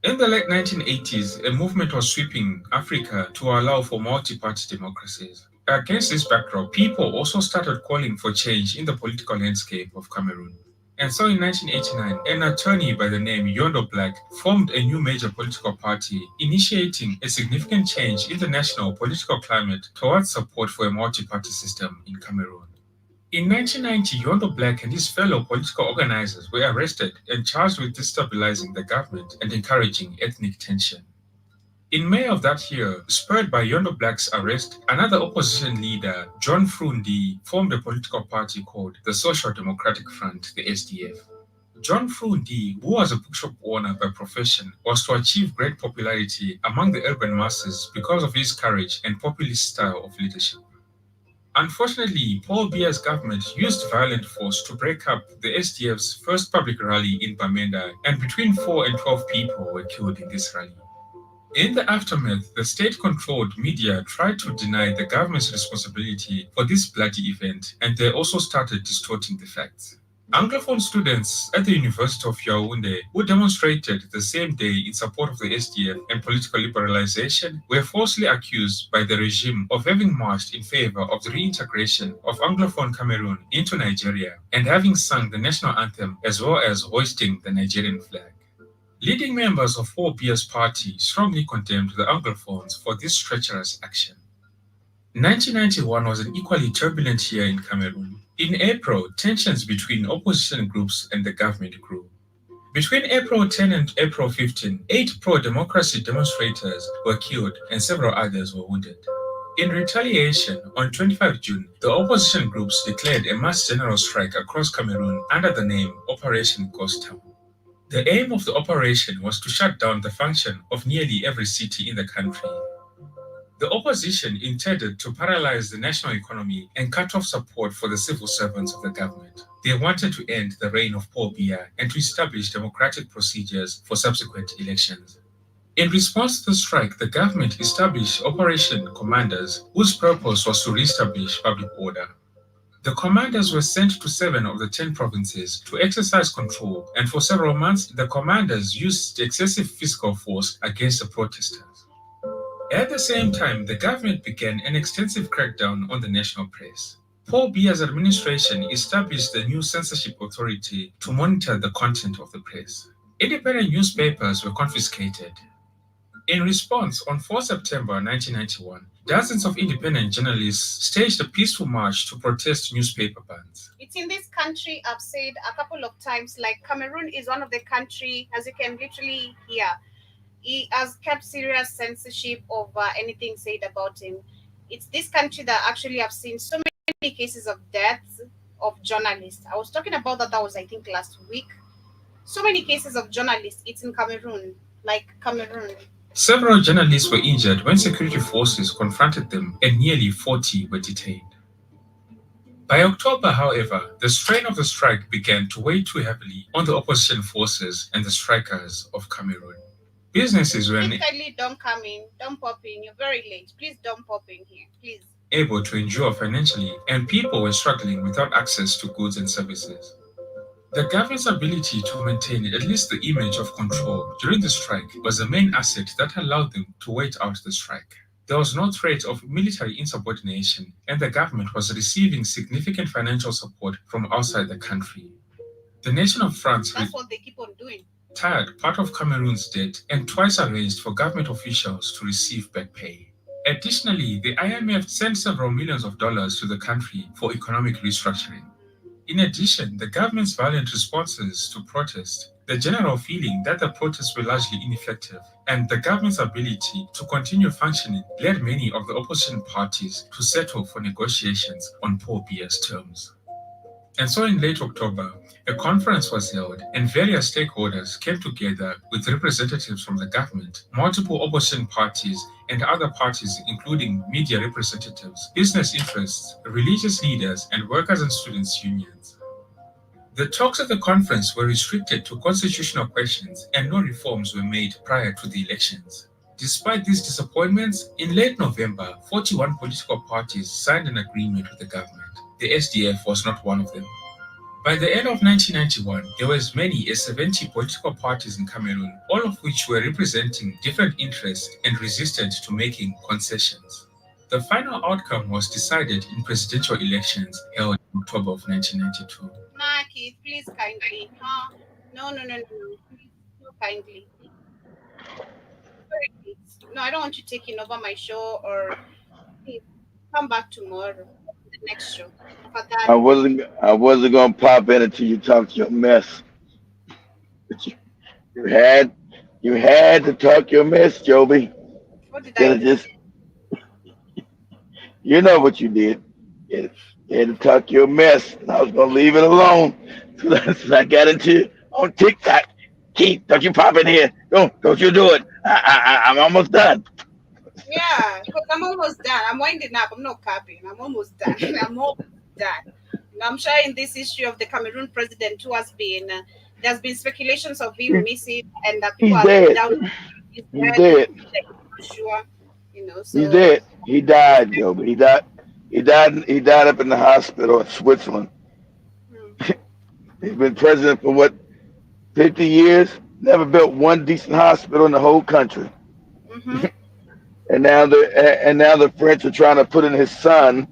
In the late 1980s, a movement was sweeping Africa to allow for multi-party democracies. Against this backdrop, people also started calling for change in the political landscape of Cameroon. And so in 1989, an attorney by the name Yondo formed a new major political party, initiating a significant change in the national political climate towards support for a multi-party system in Cameroon. In 1990, Yondo and his fellow political organizers were arrested and charged with destabilizing the government and encouraging ethnic tension. In May of that year, spurred by Yondo-Black's arrest, another opposition leader, John Frundi, formed a political party called the Social Democratic Front, the SDF. John Frundi, who was a bookshop owner by profession, was to achieve great popularity among the urban masses because of his courage and populist style of leadership. Unfortunately, Paul Biya's government used violent force to break up the SDF's first public rally in Bamenda, and between 4 and 12 people were killed in this rally. In the aftermath, the state-controlled media tried to deny the government's responsibility for this bloody event, and they also started distorting the facts. Anglophone students at the University of Yaoundé, who demonstrated the same day in support of the SDF and political liberalization, were falsely accused by the regime of having marched in favor of the reintegration of Anglophone Cameroon into Nigeria and having sung the national anthem as well as hoisting the Nigerian flag. Leading members of Paul Biya's party strongly condemned the Anglophones for this treacherous action. 1991 was an equally turbulent year in Cameroon. In April, tensions between opposition groups and the government grew. Between April 10 and April 15, 8 pro-democracy demonstrators were killed and several others were wounded. In retaliation, on 25 June, the opposition groups declared a mass general strike across Cameroon under the name Operation Ghost Town. The aim of the operation was to shut down the function of nearly every city in the country. The opposition intended to paralyze the national economy and cut off support for the civil servants of the government. They wanted to end the reign of Paul Biya and to establish democratic procedures for subsequent elections. In response to the strike, the government established operation commanders whose purpose was to reestablish public order. The commanders were sent to 7 of the 10 provinces to exercise control, and for several months, the commanders used excessive physical force against the protesters. At the same time, the government began an extensive crackdown on the national press. Paul Biya's administration established the new censorship authority to monitor the content of the press. Independent newspapers were confiscated. In response, on 4 September 1991, dozens of independent journalists staged a peaceful march to protest newspaper bans. It's in this country, I've said a couple of times, like Cameroon is one of the country, as you can literally hear, he has kept serious censorship of anything said about him. It's this country that actually have seen so many cases of deaths of journalists. I was talking about that was I think last week. So many cases of journalists. It's in Cameroon, like Cameroon. Several journalists were injured when security forces confronted them, and nearly 40 were detained. By October, however, the strain of the strike began to weigh too heavily on the opposition forces and the strikers of Cameroon. Businesses were Please kindly don't come in, don't pop in. You're very late. Please don't pop in here, please. Able to endure financially, and people were struggling without access to goods and services. The government's ability to maintain at least the image of control during the strike was the main asset that allowed them to wait out the strike. There was no threat of military insubordination, and the government was receiving significant financial support from outside the country. The nation of France That's what they keep on doing. retired part of Cameroon's debt and twice arranged for government officials to receive back pay. Additionally, the IMF sent several millions of dollars to the country for economic restructuring. In addition, the government's violent responses to protest, the general feeling that the protests were largely ineffective, and the government's ability to continue functioning led many of the opposition parties to settle for negotiations on Paul Biya's terms. And so in late October, a conference was held and various stakeholders came together with representatives from the government, multiple opposition parties, and other parties including media representatives, business interests, religious leaders, and workers and students' unions. The talks at the conference were restricted to constitutional questions and no reforms were made prior to the elections. Despite these disappointments, in late November, 41 political parties signed an agreement with the government. The SDF was not one of them. By the end of 1991, there were as many as 70 political parties in Cameroon, all of which were representing different interests and resistant to making concessions. The final outcome was decided in presidential elections held in October of 1992. Nah, Keith, please kindly. No. Please, no kindly. Sorry, Keith. No, I don't want you taking over my show or please come back tomorrow. The next show. For I that, wasn't gonna pop in until you talked your mess. But you had you had to talk your mess, Joby. what did I Instead of do? just you know what you did. You had to talk your mess. And I was gonna leave it alone. So I got into on TikTok. Keith, don't you pop in here. Don't you do it. I'm almost done. Yeah, because I'm almost done. I'm winding up. I'm not capping. I'm almost done. I'm almost done. And I'm sharing this issue of the Cameroon president who has been, there's been speculations of him missing and that people He's are dead. down his He's dead. dead. Not sure, He's so dead. He died, Joby. He died. He died up in the hospital in Switzerland. hmm, He's been president for what 50 years. Never built one decent hospital in the whole country. mm-hmm. And now the French are trying to put in his son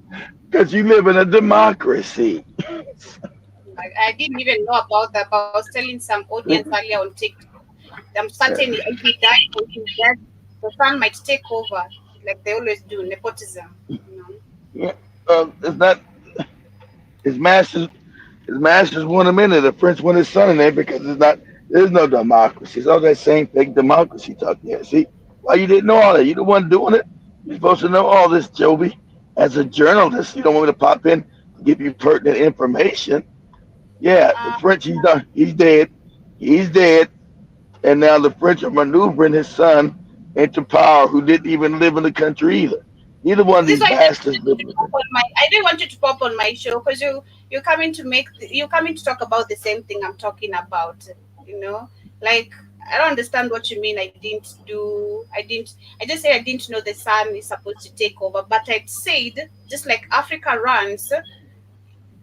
because you live in a democracy. I didn't even know about that, but I was telling some audience earlier on TikTok. I'm certain if he died or he's dead, the son might take over, like they always do, nepotism. Yeah, it's His masters, his masters want him in there. The French want his son in there because there's no democracy. It's all that same fake democracy talk there. See, why you didn't know all that? You the one doing it. You're supposed to know all this, Joby. As a journalist, you don't want me to pop in to give you pertinent information. Yeah, the Uh, French, he's done. He's dead. He's dead. And now the French are maneuvering his son into power, who didn't even live in the country either. Neither one of this these one bastards lived in the country. I didn't want you to pop on my show because you're coming to you're coming to talk about the same thing I'm talking about. You know, like I don't understand what you mean. I just say I didn't know the sun is supposed to take over, but I said just like Africa runs.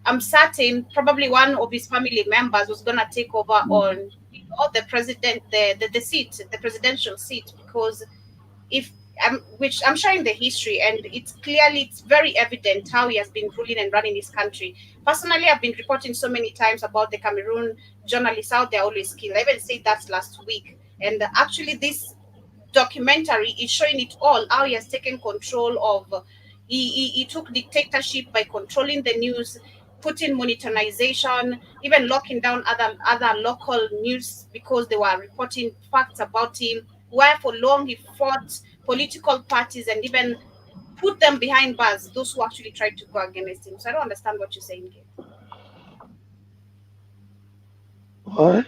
I'm certain probably one of his family members was gonna take over on the president the seat, the presidential seat, because if which I'm showing the history, and it's very evident how he has been ruling and running his country. Personally, I've been reporting so many times about the Cameroon journalists out there always killed. I even said that last week, and actually this documentary is showing it all, how he has taken control of he took dictatorship by controlling the news, putting monetization, even locking down other local news because they were reporting facts about him, where for long he fought political parties and even put them behind bars, those who actually tried to go against him. So I don't understand what you're saying here. What?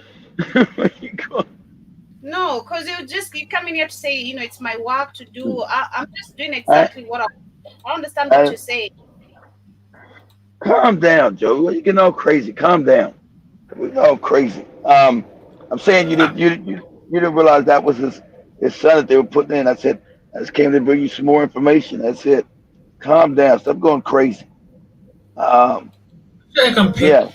Where you going? No, because you come in here to say, it's my work to do. I'm just doing I, exactly what I don't understand what I, you're saying. calm down, Joe. You getting all crazy. Calm down. We're all crazy. I'm saying you didn't realize that was his son that they were putting in. I said I just came to bring you some more information. That's it. Calm down. Stop going crazy. Um, I compare yeah.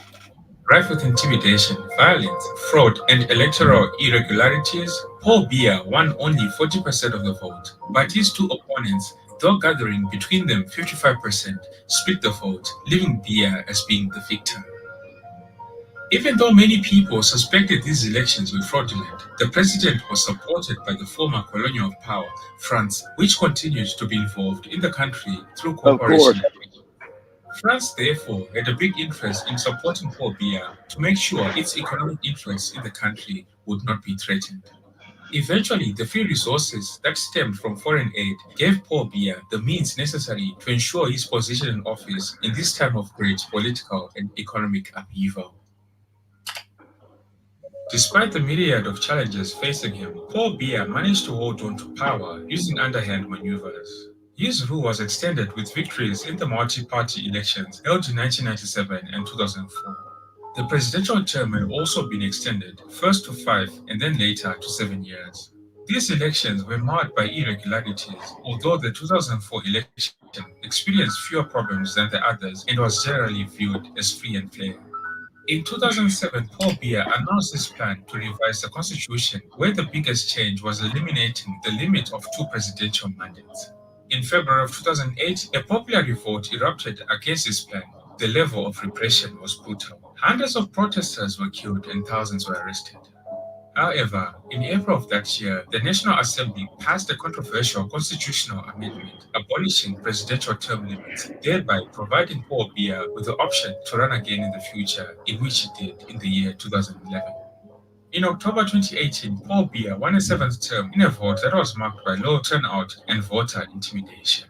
rife with intimidation, violence, fraud, and electoral irregularities, Paul Biya won only 40% of the vote, but his two opponents, though gathering between them 55%, split the vote, leaving Biya as being the victor. Even though many people suspected these elections were fraudulent, the president was supported by the former colonial power, France, which continued to be involved in the country through Of cooperation. course. France, therefore, had a big interest in supporting Paul Biya to make sure its economic interests in the country would not be threatened. Eventually, the free resources that stemmed from foreign aid gave Paul Biya the means necessary to ensure his position in office in this time of great political and economic upheaval. Despite the myriad of challenges facing him, Paul Biya managed to hold on to power using underhand maneuvers. His rule was extended with victories in the multi-party elections held in 1997 and 2004. The presidential term had also been extended, first to 5 and then later to 7 years. These elections were marred by irregularities, although the 2004 election experienced fewer problems than the others and was generally viewed as free and fair. In 2007, Paul Biya announced his plan to revise the constitution, where the biggest change was eliminating the limit of two presidential mandates. In February of 2008, a popular revolt erupted against his plan. The level of repression was brutal. Hundreds of protesters were killed and thousands were arrested. However, in April of that year, the National Assembly passed a controversial constitutional amendment abolishing presidential term limits, thereby providing Paul Biya with the option to run again in the future, in which he did in the year 2011. In October 2018, Paul Biya won a seventh term in a vote that was marked by low turnout and voter intimidation.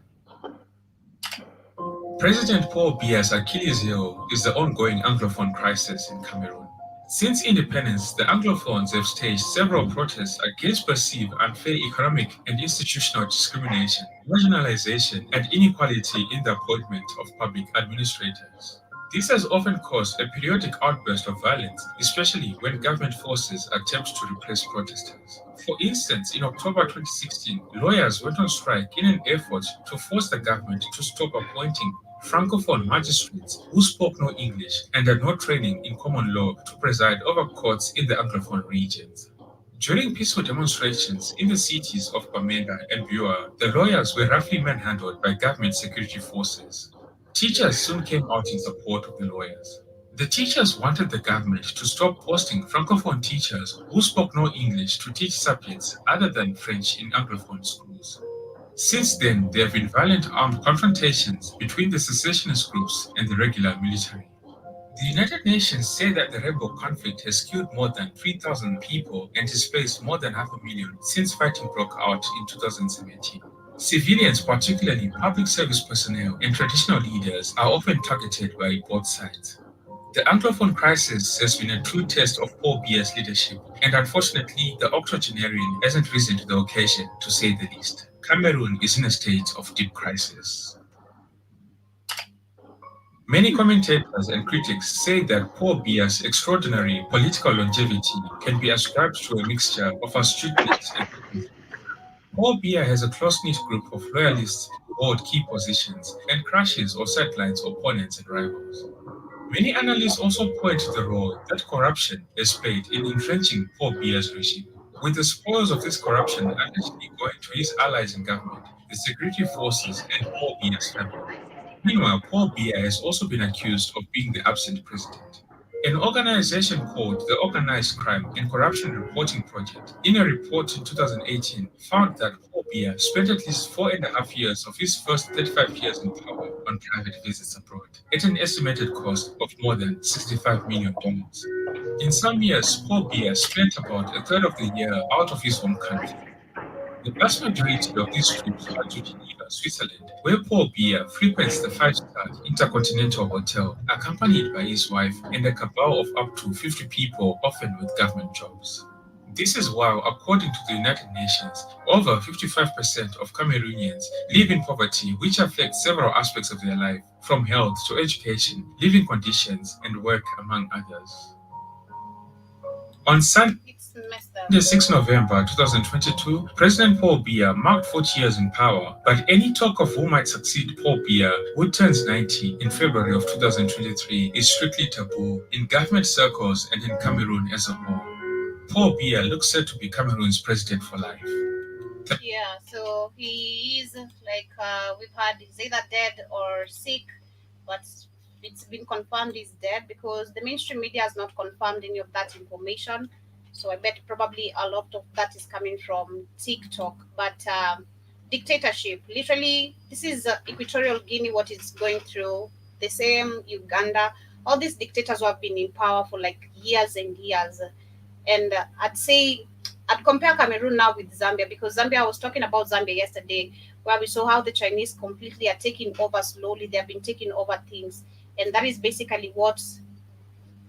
President Paul Biya's Achilles heel is the ongoing Anglophone crisis in Cameroon. Since independence, the Anglophones have staged several protests against perceived unfair economic and institutional discrimination, marginalization, and inequality in the appointment of public administrators. This has often caused a periodic outburst of violence, especially when government forces attempt to repress protesters. For instance, in October 2016, lawyers went on strike in an effort to force the government to stop appointing Francophone magistrates who spoke no English and had no training in common law to preside over courts in the Anglophone regions. During peaceful demonstrations in the cities of Bamenda and Bua, the lawyers were roughly manhandled by government security forces. Teachers soon came out in support of the lawyers. The teachers wanted the government to stop posting Francophone teachers who spoke no English to teach subjects other than French in Anglophone schools. Since then, there have been violent armed confrontations between the secessionist groups and the regular military. The United Nations say that the rebel conflict has killed more than 3,000 people and displaced more than half a million since fighting broke out in 2017. Civilians, particularly public service personnel and traditional leaders, are often targeted by both sides. The Anglophone crisis has been a true test of Paul Biya's leadership, and unfortunately, the octogenarian hasn't risen to the occasion, to say the least. Cameroon is in a state of deep crisis. Many commentators and critics say that Paul Biya's extraordinary political longevity can be ascribed to a mixture of astuteness and charisma. Paul Biya has a close-knit group of loyalists who hold key positions and crushes or sidelines opponents and rivals. Many analysts also point to the role that corruption has played in entrenching Paul Biya's regime, with the spoils of this corruption allegedly going to his allies in government, the security forces, and Paul Biya's family. Meanwhile, Paul Biya has also been accused of being the absent president. An organization called the Organized Crime and Corruption Reporting Project, in a report in 2018, found that Paul Biya spent at least 4.5 years of his first 35 years in power on private visits abroad, at an estimated cost of more than $65 million. In some years, Paul Biya spent about a third of the year out of his home country. The vast majority of these trips are to Geneva, Switzerland, where Paul Biya frequents the five-star Intercontinental Hotel, accompanied by his wife and a cabal of up to 50 people, often with government jobs. This is while, according to the United Nations, over 55% of Cameroonians live in poverty, which affects several aspects of their life, from health to education, living conditions, and work, among others. On Sunday, It's messed up. the 6th November 2022, President Paul Biya marked 40 years in power, but any talk of who might succeed Paul Biya, who turns 90 in February of 2023, is strictly taboo in government circles and in Cameroon as a whole. Paul Biya looks set to be Cameroon's president for life. Yeah, so he is like we've had he's either dead or sick, but it's been confirmed he's dead because the mainstream media has not confirmed any of that information. So I bet probably a lot of that is coming from TikTok. But dictatorship, literally, this is Equatorial Guinea. What it's going through, the same Uganda, all these dictators who have been in power for like years and years. And I'd say I'd compare Cameroon now with Zambia because Zambia, I was talking about Zambia yesterday, where we saw how the Chinese completely are taking over slowly. They have been taking over things. And that is basically what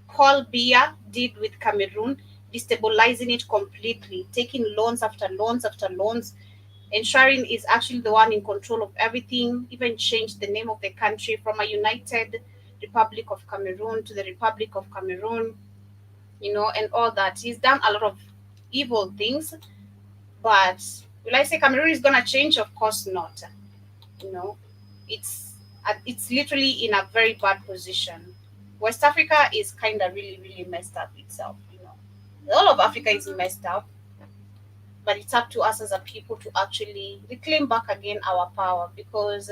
Paul Biya did with Cameroon, destabilizing it completely, taking loans after loans after loans, ensuring is actually the one in control of everything, even changed the name of the country from a United Republic of Cameroon to the Republic of Cameroon, and all that. He's done a lot of evil things, but will I say Cameroon is gonna change? Of course not. You know, it's literally in a very bad position. West Africa is kind of really really messed up itself. All of Africa is messed up, but it's up to us as a people to actually reclaim back again our power because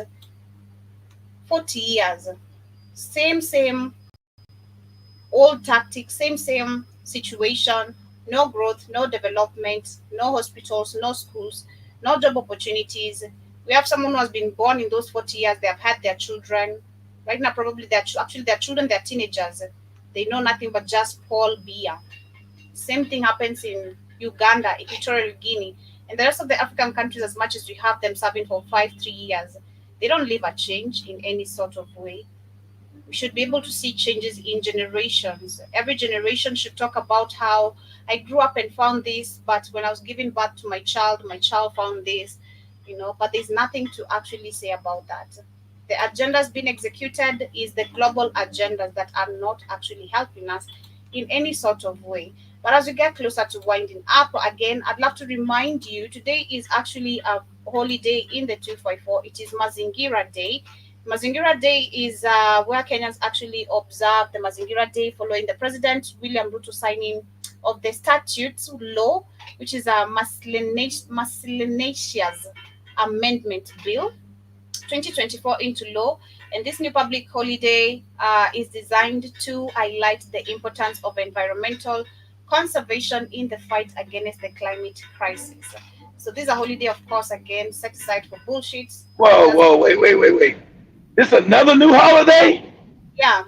40 years, same old tactics, same situation, no growth, no development, no hospitals, no schools, no job opportunities. We have someone who has been born in those 40 years, they have had their children. Right now, probably actually their children, they're teenagers. They know nothing but just Paul Biya. Same thing happens in Uganda, Equatorial Guinea, and the rest of the African countries, as much as we have them serving for 3 years. They don't live a change in any sort of way. We should be able to see changes in generations. Every generation should talk about how I grew up and found this, but when I was giving birth to my child found this, but there's nothing to actually say about that. The agendas being executed is the global agendas that are not actually helping us in any sort of way. But as we get closer to winding up again, I'd love to remind you today is actually a holiday in the 254. It is Mazingira Day. Mazingira Day is where Kenyans actually observe the Mazingira Day following the President William Ruto signing of the statutes law, which is a miscellaneous amendment bill 2024 into law. And this new public holiday is designed to highlight the importance of environmental conservation in the fight against the climate crisis. So this is a holiday, of course, again set aside for bullshit. It Whoa, doesn't. whoa, wait. This another new holiday? Yeah,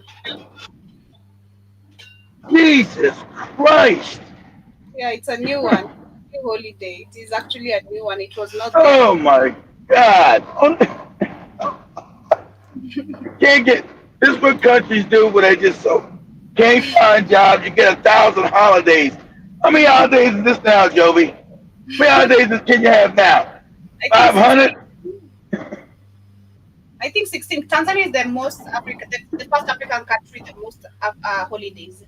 Jesus Christ. Yeah, it's a new one. New holiday. It is actually a new one. It was not there Oh before. my God. Can't get this is what countries do when they just so can't find jobs. You get 1,000 holidays. How many holidays is this now, Joby? How many holidays does Kenya have now? I think Five 16. hundred? I think 16. Tanzania is the most Africa, the first African country with the most holidays.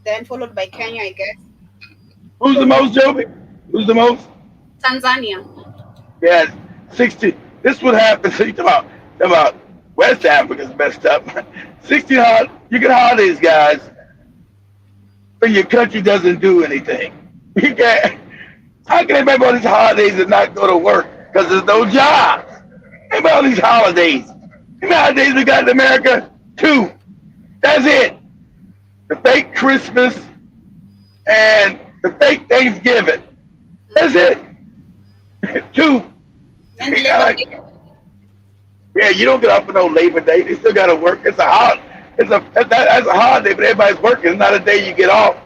Then followed by Kenya, I guess. Who's the most, Joby? Who's the most? Tanzania. Yeah, 60. This would happen. So you talk about West Africa's messed up. 16 you get holidays, guys, when your country doesn't do anything. You can't. How can they remember all these holidays and not go to work? Because there's no jobs. Remember all these holidays. How many holidays we got in America? Two. That's it. The fake Christmas and the fake Thanksgiving. That's it. Two. And Labor Day. Like, yeah, you don't get off for no Labor Day. You still got to work. It's a holiday. That's a holiday, but everybody's working. It's not a day you get off.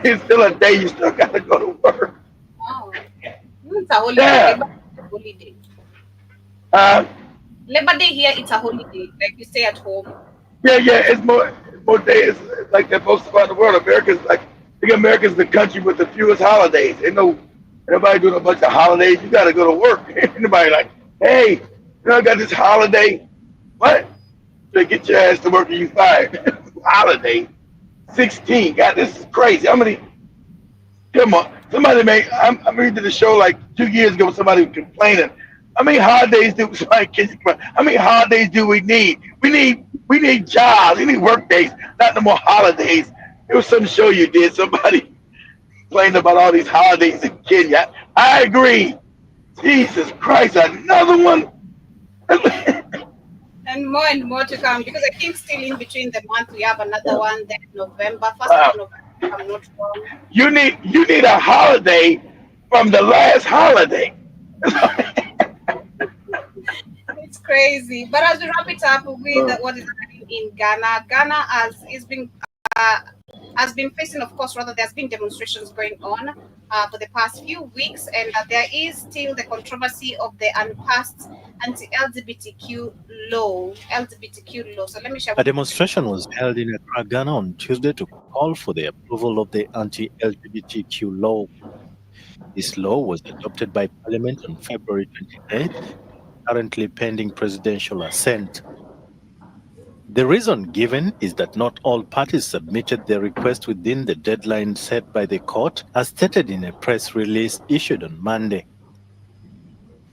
It's still a day you still got to go to work. Oh, it's a holiday. Yeah. Labor Day is a holiday. Uh, Labor Day here, it's a holiday. Like you stay at home. yeah. It's more days. It's like that most around the world. America's like, I think America's the country with the fewest holidays. Ain't nobody doing a bunch of holidays. You got to go to work. Ain't nobody like, hey, I got this holiday. What? So get your ass to work and you fired. Holiday. 16. God, this is crazy. How many? Come on. Somebody made. I'm reading the show like 2 years ago. Somebody was complaining. How many holidays do how many holidays do we need? We need jobs. We need work days, not no more holidays. It was some show you did. Somebody complained about all these holidays in Kenya. I agree. Jesus Christ, another one. And more to come because I think still in between the month we have another one. Then November, first of Wow. November, if I'm not wrong. You need a holiday from the last holiday. It's crazy. But as we wrap it up with what is happening in Ghana, Ghana has been facing, of course, rather there's been demonstrations going on for the past few weeks, and there is still the controversy of the unpassed anti-LGBTQ law. LGBTQ law. So let me share A with demonstration was held in Accra, Ghana on Tuesday to call for the approval of the anti-LGBTQ law. This law was adopted by Parliament on February 28th, currently pending presidential assent. The reason given is that not all parties submitted their request within the deadline set by the court, as stated in a press release issued on Monday.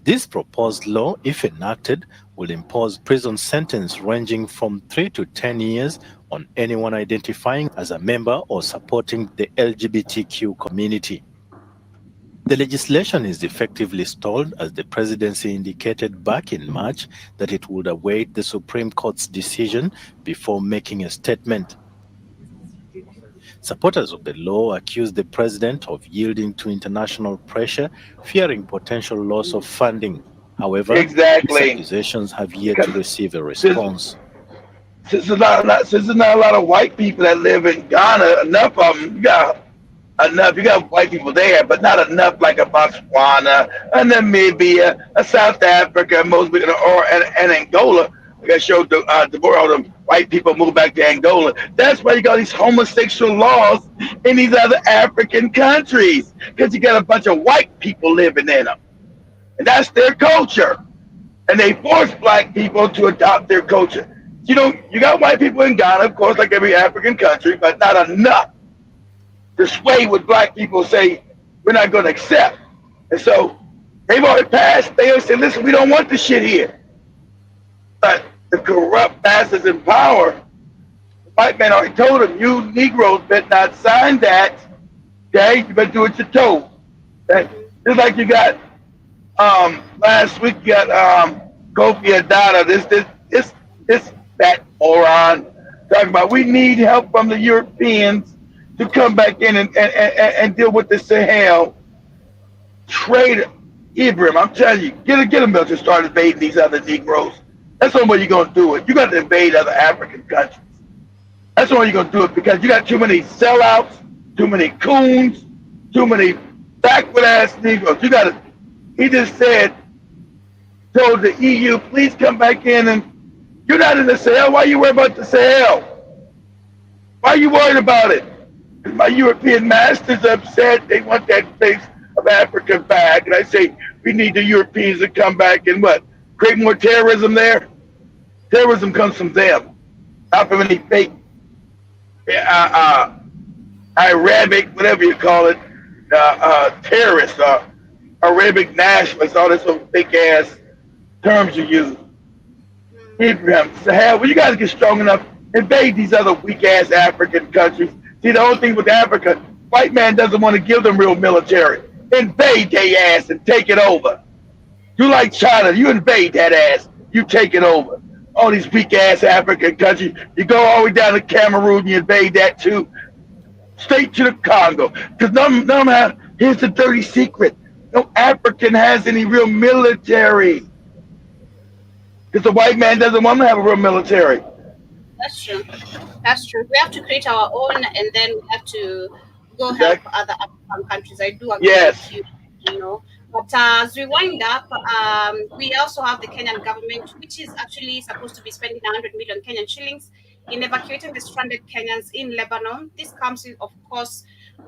This proposed law, if enacted, will impose prison sentence ranging from 3 to 10 years on anyone identifying as a member or supporting the LGBTQ community. The legislation is effectively stalled as the presidency indicated back in March that it would await the Supreme Court's decision before making a statement. Supporters of the law accuse the president of yielding to international pressure, fearing potential loss of funding. However, these Exactly. accusations have yet to Because receive a since response. since there's not a lot of white people that live in Ghana, enough of them. You got white people there, but not enough like a Botswana, a Namibia, a South Africa, Mozambique, and Angola. Like I showed the world, all the white people move back to Angola. That's why you got these homosexual laws in these other African countries, because you got a bunch of white people living in them, and that's their culture. And they force black people to adopt their culture. You got white people in Ghana, of course, like every African country, but not enough to sway what black people say we're not going to accept. And so they've already passed. They already said, listen, we don't want this shit here. But the corrupt bastards in power, the white man already told them, you Negroes better not sign that. Okay? You better do what you're told. Okay? Just like you got last week, you got Kofi Adana, this fat moron talking about we need help from the Europeans to come back in and deal with the Sahel traitor Ibrahim. I'm telling you, get them to start invading these other Negroes. That's the only way you're gonna do it. You got to invade other African countries. That's why you're gonna do it because you got too many sellouts, too many coons, too many backward ass Negroes. You gotta. He just said, told the EU, please come back in and you're not in the Sahel. Why are you worried about the Sahel? Why are you worried about it? My European masters are upset. They want that place of Africa back. And I say, we need the Europeans to come back and what? Create more terrorism there? Terrorism comes from them, not from any fake uh, Arabic, whatever you call it, terrorists, Arabic nationalists, all this little fake ass terms you use. Abraham, Sahel, well, you guys get strong enough, invade these other weak ass African countries. See, the whole thing with Africa, white man doesn't want to give them real military. Invade their ass and take it over. You like China, you invade that ass, you take it over. All these weak ass African countries, you go all the way down to Cameroon, you invade that too. Straight to the Congo. Because none of them have, here's the dirty secret. No African has any real military. Because the white man doesn't want to have a real military. That's true. That's true. We have to create our own, and then we have to go help Exactly. other African countries. I do agree with Yes. you. You know, but as we wind up, we also have the Kenyan government, which is actually supposed to be spending 100 million Kenyan shillings in evacuating the stranded Kenyans in Lebanon. This comes in, of course,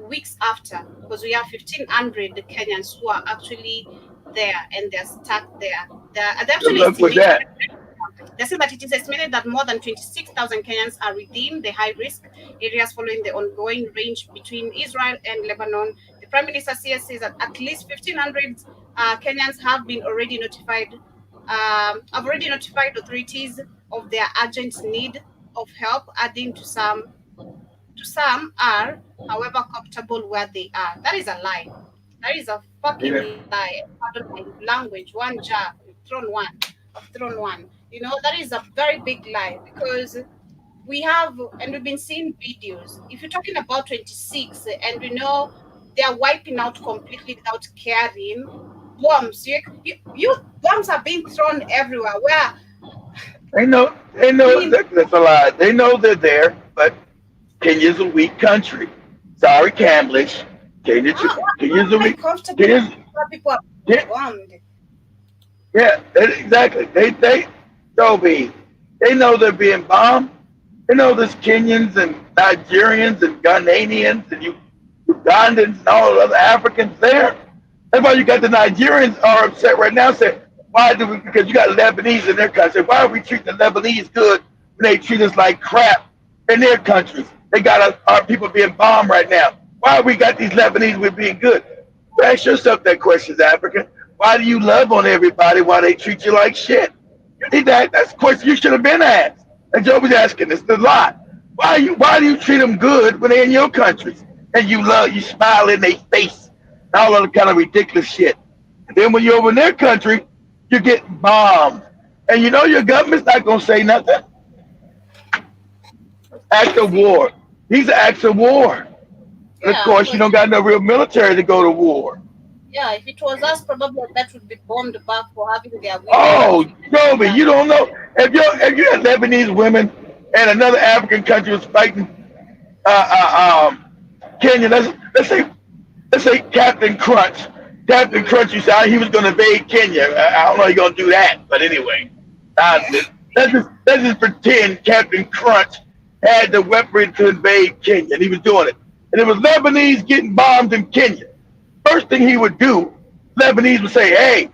weeks after, because we have 1,500 Kenyans who are actually there and they're stuck there. They're Good actually luck with estimating. that. They say that it is estimated that more than 26,000 Kenyans are within the high risk areas following the ongoing range between Israel and Lebanon. The Prime Minister says that at least 1,500 Kenyans have already notified authorities of their urgent need of help, adding to some are, however, comfortable where they are. That is a lie. That is a fucking lie. Pardon my language. One jab, I've thrown one. That is a very big lie because we've been seeing videos. If you're talking about 26, and they are wiping out completely without caring, bombs. You bombs are being thrown everywhere. Where They know meaning, that's a lie. They know they're there, but Kenya's a weak country. Sorry, Camlish. how Kenya's a am I weak. comfortable Kenya's, where people are being yeah, bombed? yeah, exactly. They, Toby, they know they're being bombed. They know there's Kenyans and Nigerians and Ghanaians and Ugandans and all the other Africans there. That's why you got the Nigerians are upset right now saying, why do we, because you got Lebanese in their country. Why do we treat the Lebanese good when they treat us like crap in their countries? They got our people being bombed right now. Why we got these Lebanese with being good? Ask yourself that question, African. Why do you love on everybody while they treat you like shit? You need that. That's a question you should have been asked. And Joe was asking this a lot. Why do you treat them good when they're in your countries? And you smile in their face. And all other kind of ridiculous shit. And then when you're over in their country, you get bombed. And you know your government's not gonna say nothing. Act of See, war. These are acts of war. And of yeah, course, you because don't got no real military to go to war. yeah, if it was us, probably that would be bombed back for having their women Oh, actually. Joby, you don't know if you had Lebanese women and another African country was fighting Kenya. Let's say Captain Crunch. Captain Mm, Crunch, you said he was going to invade Kenya. I don't know how he's going to do that, but anyway, yeah. nonsense. Let's just pretend Captain Crunch had the weaponry to invade Kenya, and he was doing it. And it was Lebanese getting bombed in Kenya. First thing he would do, Lebanese would say, "Hey,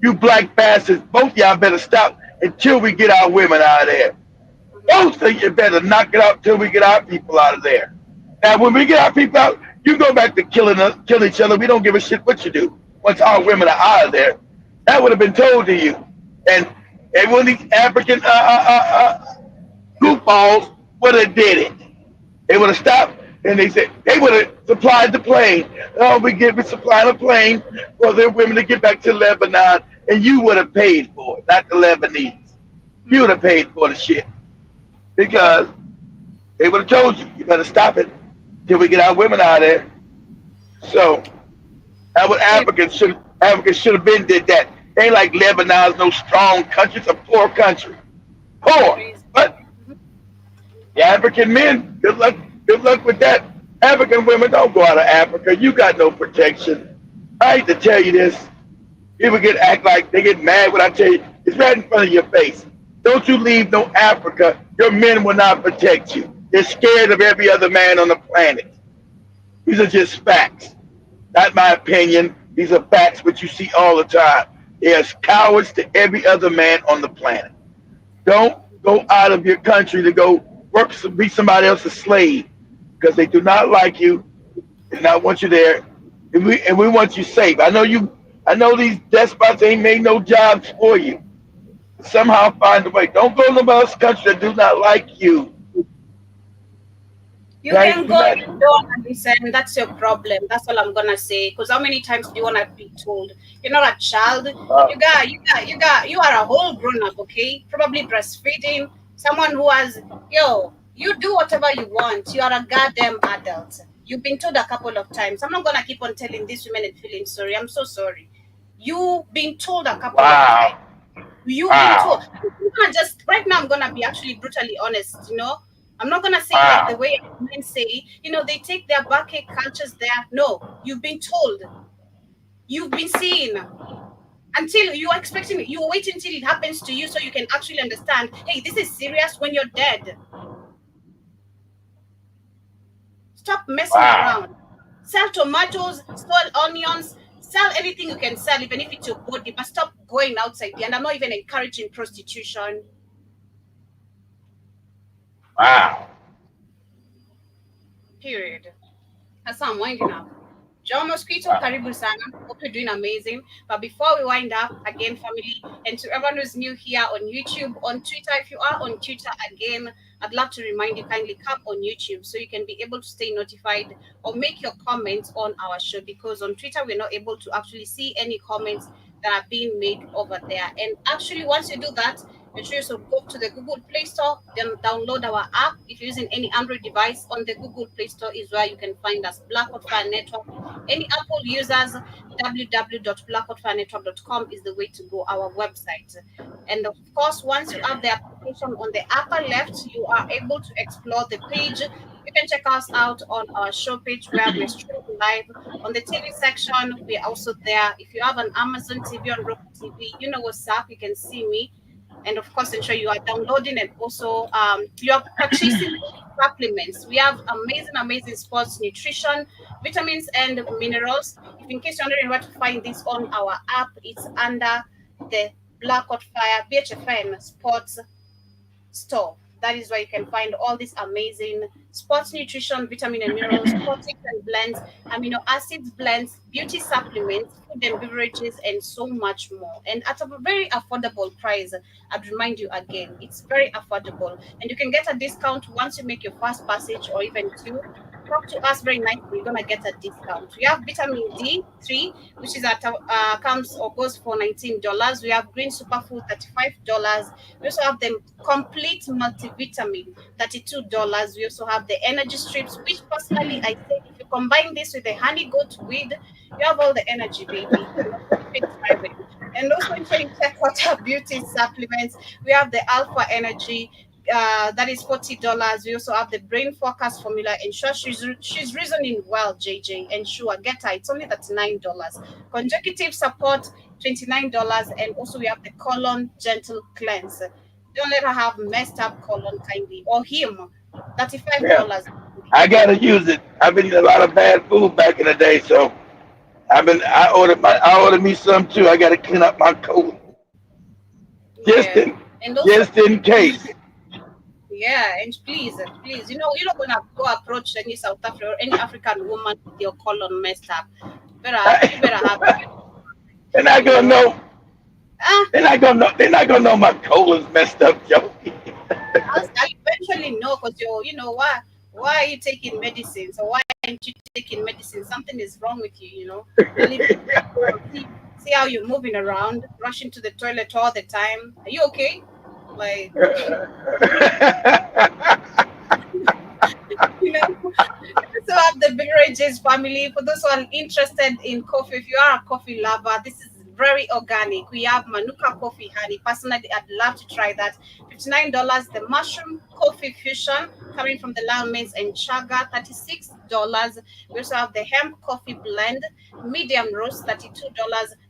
you black bastards, both y'all better stop until we get our women out of there. Mhm. Both of you better knock it out till we get our people out of there. Now, when we get our people out, you go back to kill each other. We don't give a shit what you do once our women are out of there." That would have been told to you. And one of these African goofballs would have did it. They would have stopped and they said they would have supplied the plane. Oh, we supplying a plane for their women to get back to Lebanon, and you would have paid for it, not the Lebanese. You would have paid for the shit because they would have told you, you better stop it till we get our women out of there. So that what Very, Africans should have been did that. They ain't like Lebanon's no strong country. It's a poor country. very Poor. crazy. But African men, good luck with that. African women don't go out of Africa. You got no protection. I hate to tell you this. People get act like they get mad when I tell you it's right in front of your face. Don't you leave no Africa. Your men will not protect you. They're scared of every other man on the planet. These are just facts. Not my opinion. These are facts which you see all the time. There's cowards to every other man on the planet. Don't go out of your country to go work be somebody else's slave because they do not like you and not want you there. And we want you safe. I know these despots ain't made no jobs for you. Somehow find a way. Don't go to nobody else's country that do not like you. You Right? can Do go, not. you don't listen. That's your problem. That's all I'm gonna say. Because how many times do you wanna be told you're not a child? You are a whole grown up, okay? Probably breastfeeding. Someone who has, you do whatever you want. You are a goddamn adult. You've been told a couple of times. I'm not gonna keep on telling these women and feeling sorry. I'm so sorry. You've been told a couple of times. Wow. You've been told. Wow. I'm gonna just right now. I'm gonna be actually brutally honest. I'm not gonna say like the Wow. way men say. They take their backache cultures there. No, you've been told. You've been seen. Until you're expecting, you wait until it happens to you so you can actually understand. Hey, this is serious. When you're dead, stop messing Wow. around. Sell tomatoes, sell onions, sell anything you can sell, even if it's your body. But stop going outside there. And I'm not even encouraging prostitution. Wow. Period. That's how I'm winding up. John Mosquito, Karibu Sana. Hope you're doing amazing. But before we wind up, again, family, and to everyone who's new here on YouTube, on Twitter, if you are on Twitter again, I'd love to remind you kindly come on YouTube so you can be able to stay notified or make your comments on our show because on Twitter, we're not able to actually see any comments that are being made over there. And actually, once you do that, make sure you also go to the Google Play Store, then download our app. If you're using any Android device on the Google Play Store is where you can find us, Black Hot Fire Network. Any Apple users, www.blackhotfirenetwork.com is the way to go, our website. And of course, once you have the application on the upper left, you are able to explore the page. You can check us out on our show page where we're streaming live. On the TV section, we're also there. If you have an Amazon TV on Roku TV, you know what's up. You can see me and of course ensure you are downloading and also you are purchasing supplements. We have amazing sports nutrition, vitamins and minerals. If in case you're wondering where to find this on our app, it's under the Black Hot Fire BHFN Sports store. That is where you can find all these amazing sports nutrition, vitamin and minerals, proteins and blends, amino acids blends, beauty supplements, food and beverages, and so much more. And at a very affordable price. I'd remind you again, it's very affordable. And you can get a discount once you make your first passage or even two. Talk to us very nicely. You're gonna get a discount. We have vitamin D3, which is at comes or goes for $19. We have green superfood $35. We also have the complete multivitamin, $32. We also have the energy strips, which personally I say if you combine this with the honey goat weed, you have all the energy, baby. Keep it thriving. And also ensure you check out our beauty supplements. We have the Alpha Energy. That is $40. We also have the brain forecast formula. Ensure she's reasoning well, JJ. Ensure get her. It's only $39. Consecutive support $29, and also we have the colon gentle cleanse. Don't let her have messed up colon kindly or him. Yeah. $35. I gotta use it. I've been eating a lot of bad food back in the day, so I ordered me some too. I gotta clean up my colon. Just Yeah. in And also just in case. yeah, and please, you're not gonna go approach any South African or any African woman with your colon messed up. You better have they're not you gonna know. know. Ah, They're not gonna know my colon's messed up, Joe. I'll eventually know because why are you taking medicine? So why aren't you taking medicine? Something is wrong with you. I'll eventually know. See how you're moving around, rushing to the toilet all the time. Are you okay? Like you know. So have the beverages family. For those who are interested in coffee, if you are a coffee lover, this is very organic. We have Manuka coffee honey. Personally, I'd love to try that. $59. The mushroom coffee fusion coming from the Lion Maize and Chaga, $36. We also have the hemp coffee blend, medium roast, $32.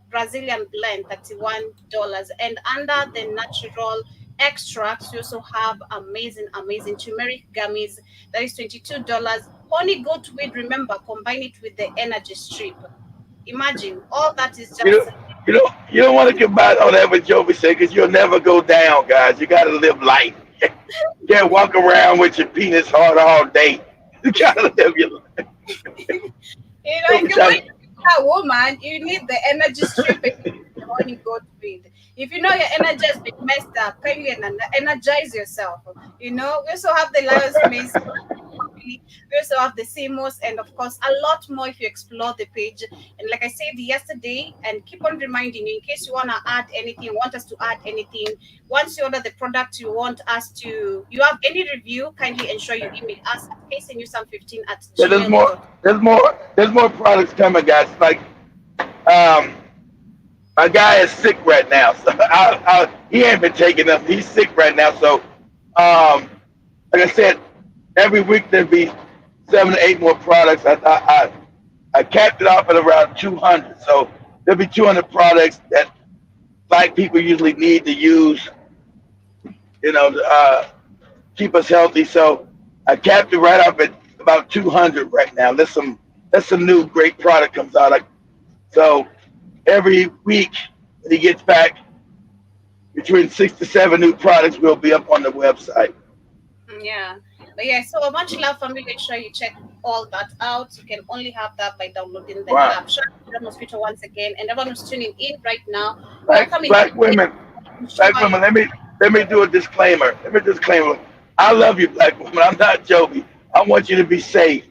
Brazilian blend, $31. And under the natural extracts, we also have amazing turmeric gummies, that is $22. Honey goat weed, remember, combine it with the energy strip. Imagine all that is You just know, you don't want to combine all that with Joby said because you'll never go down, guys. You got to live life. You can't walk around with your penis hard all day. You got to live your life. if Don't be you're going trying. to be a woman, you need the energy strip and you need the honey goat feed. If you know your energy has been messed up, kindly energize yourself. We also have the lion's mace family. We also have the CMOS and of course a lot more if you explore the page. And like I said yesterday, and keep on reminding you in case you want to add anything, want us to add anything. Once you order the product you have any review, kindly ensure you email us at kcnewsam15 at Yeah, gmail.com. there's more products coming, guys. Like, um, my guy is sick right now, so he ain't been taking them. He's sick right now, so like I said, every week there'd be 7 to 8 more products. I capped it off at around 200, so there'll be 200 products that black people usually need to use, to keep us healthy. So I capped it right up at about 200 right now. That's some new great product comes out. So every week when he gets back, between 6 to 7 new products will be up on the website. Yeah. But yeah, so much love family. Make sure you check all that out. You can only have that by downloading the Wow. app. Shout out to Mosquito once again. And everyone who's tuning in right now. We are Black coming black women, to show black how you women. Let me do a disclaimer. Let me disclaimer. I love you, black women. I'm not joking. I want you to be safe.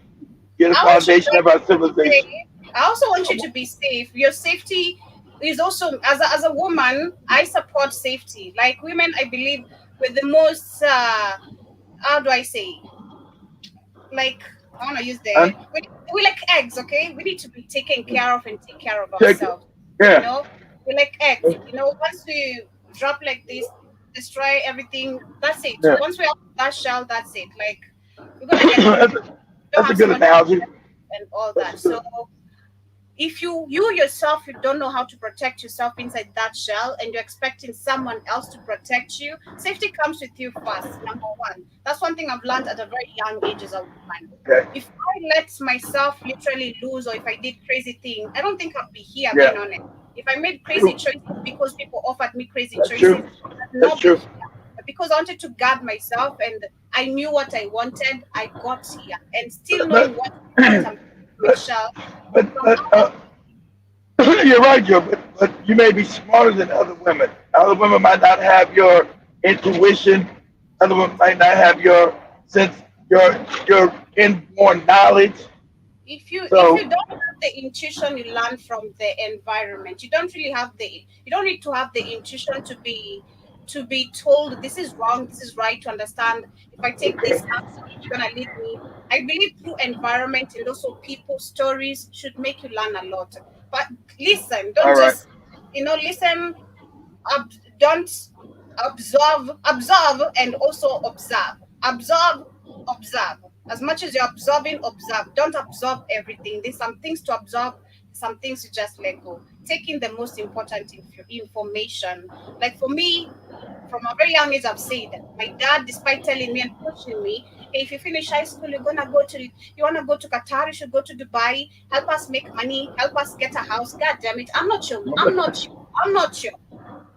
You're the I want you foundation guys of our to be civilization. safe. I also want you to be safe. Your safety is also as a woman, I support safety. Like women, I believe with the most how do I say, like I want to use And we like eggs, okay? We need to be taken care of and take care of check it. ourselves. You Yeah. know, we like eggs. Once we drop like this, destroy everything. That's it. Yeah. Once we have that shell, that's it. Like we're gonna get killed. that's, a, We don't that's a have good someone to analogy. and all That's a that. So good. if you yourself you don't know how to protect yourself inside that shell and you're expecting someone else to protect you, safety comes with you first. Number one, that's one thing I've learned at a very young age as a woman. Okay. If I let myself literally lose, or if I did crazy thing, I don't think I'd be here, being Yeah. honest. If I made crazy True. choices because people offered me crazy That's true. choices, I'd That's not be true. here. But because I wanted to guard myself and I knew what I wanted, I got here. And still knowing But what I want, I'm my but shell. From but you're right, Joe. But you may be smarter than other women. Other women might not have your intuition. Other women might not have your sense, your inborn knowledge. if you So don't have the intuition you learn from the environment, you don't need to have the intuition to be told this is wrong, this is right, to understand if I take this okay, action it's gonna lead me. I believe through environment and also people stories should make you learn a lot. But listen, all don't right. just listen, don't observe and also observe. Observe as much as you're observing. Observe, don't absorb everything. There's some things to absorb, some things to just let go, taking the most important information. Like for me, from a very young age, I've said my dad, despite telling me and pushing me, hey, if you finish high school, you wanna go to Qatar, you should go to Dubai, help us make money, help us get a house. God damn it, I'm not your.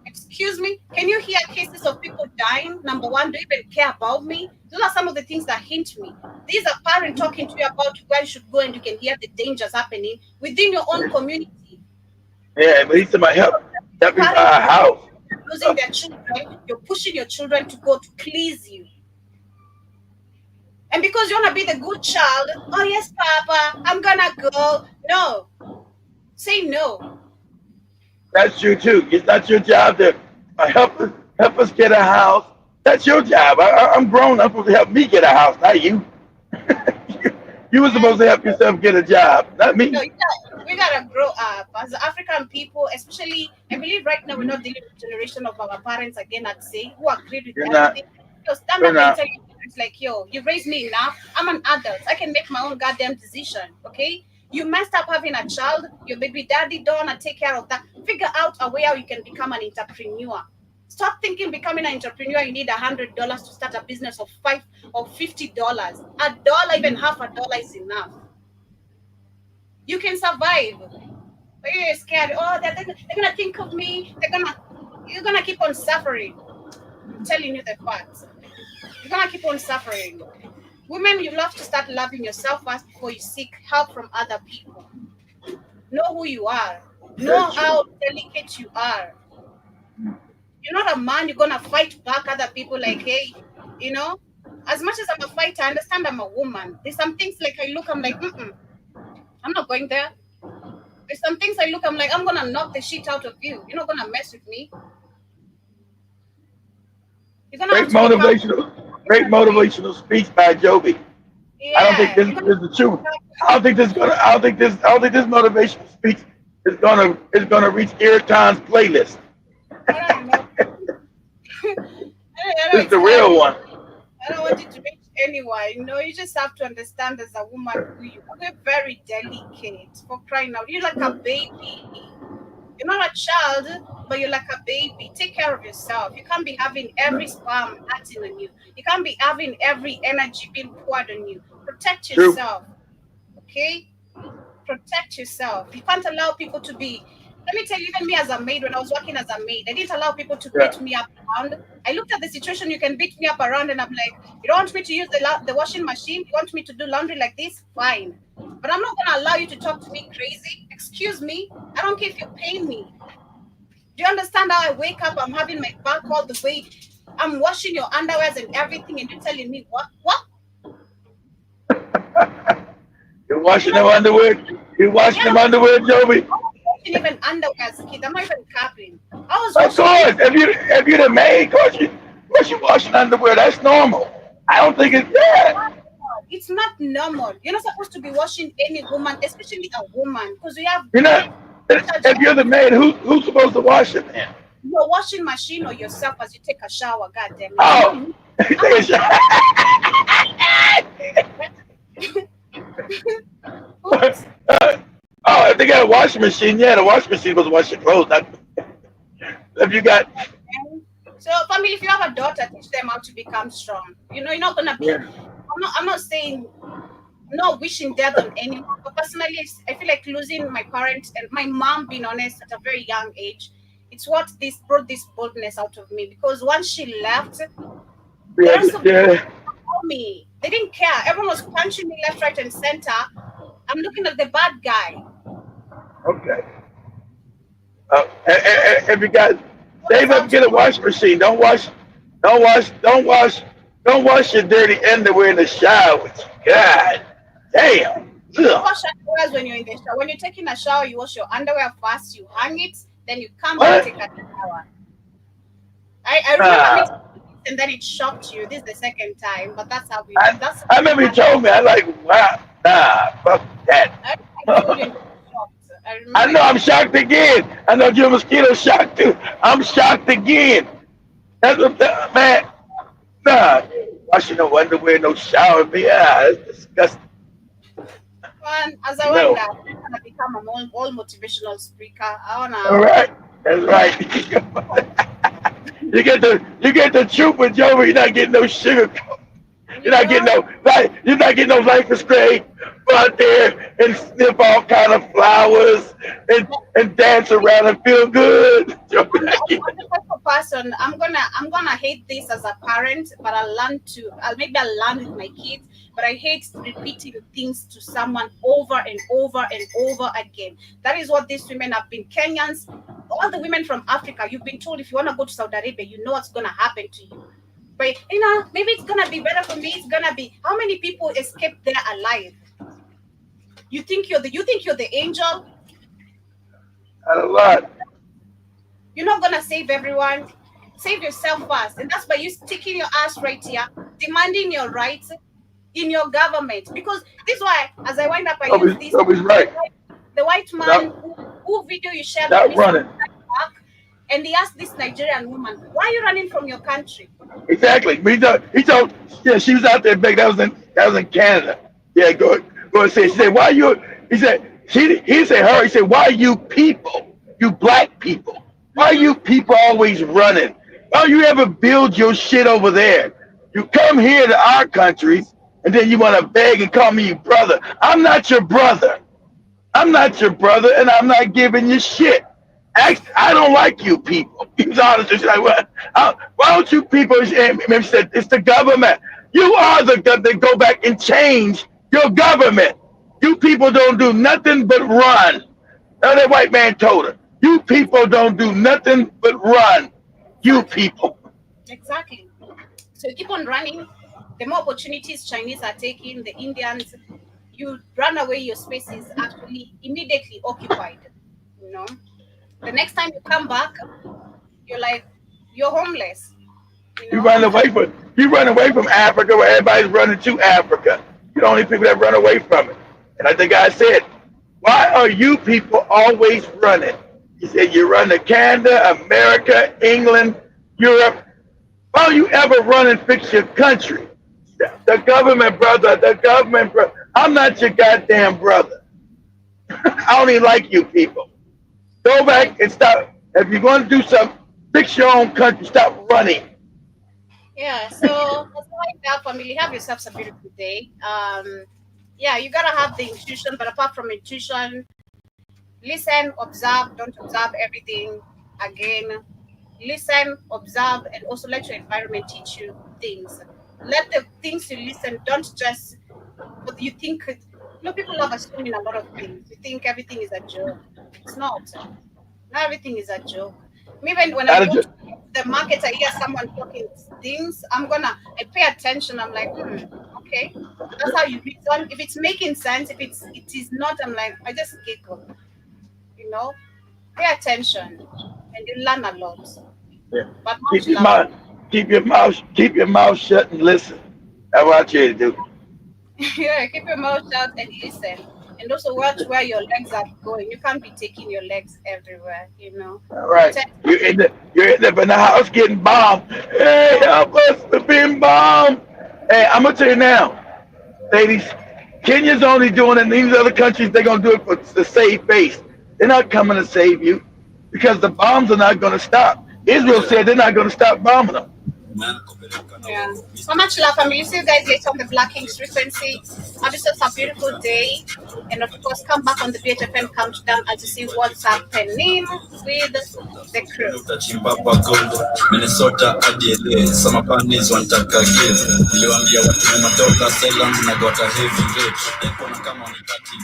Excuse me, can you hear cases of people dying? Number one, do you even care about me? Those are some of the things that hint me. These are parents talking to you about where you should go, and you can hear the dangers happening within your own community. Yeah, but he said, "My help me Parents buy a house." losing their children, you're pushing your children to go to please you. And because you want to be the good child, oh yes, Papa, I'm gonna go. No, say no. That's true too. It's not your job to help us get a house. That's your job. I'm grown. I'm supposed to help me get a house, not you. You were And supposed to help yourself get a job, not no, me. we gotta grow up as African people, especially. I believe right now we're not dealing with generation of our parents again. I'd say who agreed with You're not. everything. So You're standard not. mentality It's like, yo, you raised me enough. I'm an adult. I can make my own goddamn decision. Okay? You messed up having a child. Your baby daddy don't wanna take care of that. Figure out a way how you can become an entrepreneur. Stop thinking becoming an entrepreneur you need $100 to start a business of $50. $1, even $half is enough. You can survive. But you're scared. Oh, they're gonna think of me. You're gonna keep on suffering. I'm telling you the facts. You're gonna keep on suffering. Women, you love to start loving yourself first before you seek help from other people. Know who you are. Know That's how true. delicate you are. You're not a man, you're gonna fight back other people like, hey, you know, as much as I'm a fighter, I understand I'm a woman. There's some things like I'm like, I'm not going there. There's some things I'm like, I'm gonna knock the shit out of you. You're not gonna mess with me. You're gonna have Great to become motivational, great motivational speech by Joby. I don't think yeah, this you're gonna is the truth. I don't think this motivational speech is gonna reach Airtime's playlist. I don't know. I know This is it's the hard. real one. I don't want it to reach anyone. You just have to understand as a woman who you are. We're very delicate for crying out. You're like a baby. You're not a child, but you're like a baby. Take care of yourself. You can't be having every sperm acting on you. You can't be having every energy being poured on you. Protect True. yourself, okay? Protect yourself. You can't allow people to be. Let me tell you, even me as a maid, when I was working as a maid, I didn't allow people to Yeah. beat me up around. I looked at the situation, you can beat me up around, and I'm like, you don't want me to use the washing machine? You want me to do laundry like this? Fine. But I'm not going to allow you to talk to me crazy. Excuse me. I don't care if you pay me. Do you understand how I wake up? I'm having my back all the way. I'm washing your underwears and everything, and you're telling me what? What? You're You're washing not them even. underwear. You're washing Yeah, them underwear, Joby. I was washing even underwear as a kid. I'm not even capping. I was Of washing even. course, if you're the maid, of course you washing underwear. That's normal. I don't think it's that. It's not normal. You're not supposed to be washing any woman, especially a woman, because we have You're not. such If you're the maid, who's supposed to wash it then? your washing machine or yourself as you take a shower. God damn it, not Oh, me. take I'm a a shower. oops. Oh, if they got a washing machine, yeah, the washing machine was washing clothes. If you got, So, family, if you have a daughter, teach them how to become strong. You're not gonna be. yeah, I'm not saying. I'm not wishing death on anyone, but personally, I feel like losing my parents and my mom, being honest, at a very young age, it's what this brought this boldness out of me. Because once she left, the yeah, rest of the yeah. me. They didn't care. Everyone was punching me left, right, and center. I'm looking at the bad guy. Okay. If you guys What does save have up, to get a washing machine. Don't wash your dirty underwear in the shower. God damn. you don't Ugh. wash underwear when you're in the shower. When you're taking a shower, you wash your underwear first, you hang it, then you come back, What? take a shower. I remember me Nah. telling you this and then it shocked you. This is the second time, but that's how we I that's I remember you told me. I like wow. Nah, fuck I told you and that. you were shocked. I I remember I know I'm told you. shocked again. I know your mosquito shocked too. I'm shocked again. That's what man. Nah, washing no underwear, no shower. Man, that's disgusting. And as I wind No. up, I wanna become an all motivational speaker. I All wanna right. That's right. You get the truth with Joe. You're not getting no sugar. You're you not getting know no like. You're not getting no life is great. Go out there and sniff all kind of flowers and dance around and feel good. Joe, you're not getting I'm the type of person I'm gonna hate this as a parent, but I'll learn with my kids. But I hate repeating things to someone over and over and over again. That is what these women have been. Kenyans, all the women from Africa, you've been told if you want to go to Saudi Arabia, you know what's gonna happen to you. But maybe it's gonna be better for me. It's gonna be how many people escape there alive? You think you're the angel? a lot. You're not gonna save everyone. Save yourself first. And that's by you sticking your ass right here, demanding your rights in your government. Because this is why, as I wind up, I use this Toby's right. the white man Stop, who video you shared with stop me some running. time back, and he asked this Nigerian woman, why are you running from your country? Exactly. But he told, yeah, she was out there back. That was in Canada. Yeah, go and say. She said, why you? He said, he said her. He said, why you people, you black people, why Mm-hmm. you people always running? Why don't you ever build your shit over there? You come here to our countries, and then you want to beg and call me your brother. I'm not your brother. I'm not your brother, and I'm not giving you shit. I don't like you people. He was honest. She's like, what? Why don't you people? Maybe she said, it's the government. You are the government. Go back and change your government. You people don't do nothing but run. Now that white man told her, you people don't do nothing but run. You Exactly. people. Exactly. So you keep on running. The more opportunities Chinese are taking, the Indians, you run away, your space is actually immediately occupied. You know, the next time you come back, you're like, you're homeless. You You know, run I'm away coming. from you run away from Africa where everybody's running to Africa. You're the only people that run away from it. And I think I said, why are you people always running? He said you run to Canada, America, England, Europe. Why don't you ever run and fix your country? The government, brother, the government, brother. I'm not your goddamn brother. I don't even like you people. Go Yeah, back and stop. If you're going to do something, fix your own country. Stop running. yeah. So that's why that family, have yourselves a beautiful day. Yeah, you gotta have the intuition, but apart from intuition, listen, observe, don't observe everything again. Listen, observe, and also let your environment teach you things. Let the things you listen, don't just what you think. People love assuming a lot of things. You think everything is a joke. It's not. Not everything is a joke. Maybe when I Not go a, to the market, I hear someone talking things. I pay attention. I'm like, okay. That's how you reason. If it's making sense, if it is not, I'm like, I just giggle. You know, pay attention, and you learn a lot. Yeah. But Keep much your love. mouth, keep your mouth shut and listen. That's what I tell you to do. Yeah, keep your mouth shut and listen. And also watch where your legs are going. You can't be taking your legs everywhere, All right. Protect. You're in the house getting bombed. Hey, Yeah, help us! We're being bombed. Hey, I'm gonna tell you now, ladies. Kenya's only doing it in these other countries. They're gonna do it for to save face. They're not coming to save you because the bombs are not gonna stop. Israel said they're not gonna stop bombing them. yeah. So much love, family. See you guys later on the Black Kings frequency. Have yourself a beautiful day. And of course, come back on the BHFM countdown as you see what's happening with the crew. Utachimba gold Minnesota hadi LA Summer panties wanataka give niliwaambia watu matoka Silence na got a heavy rate Nikona kama unikati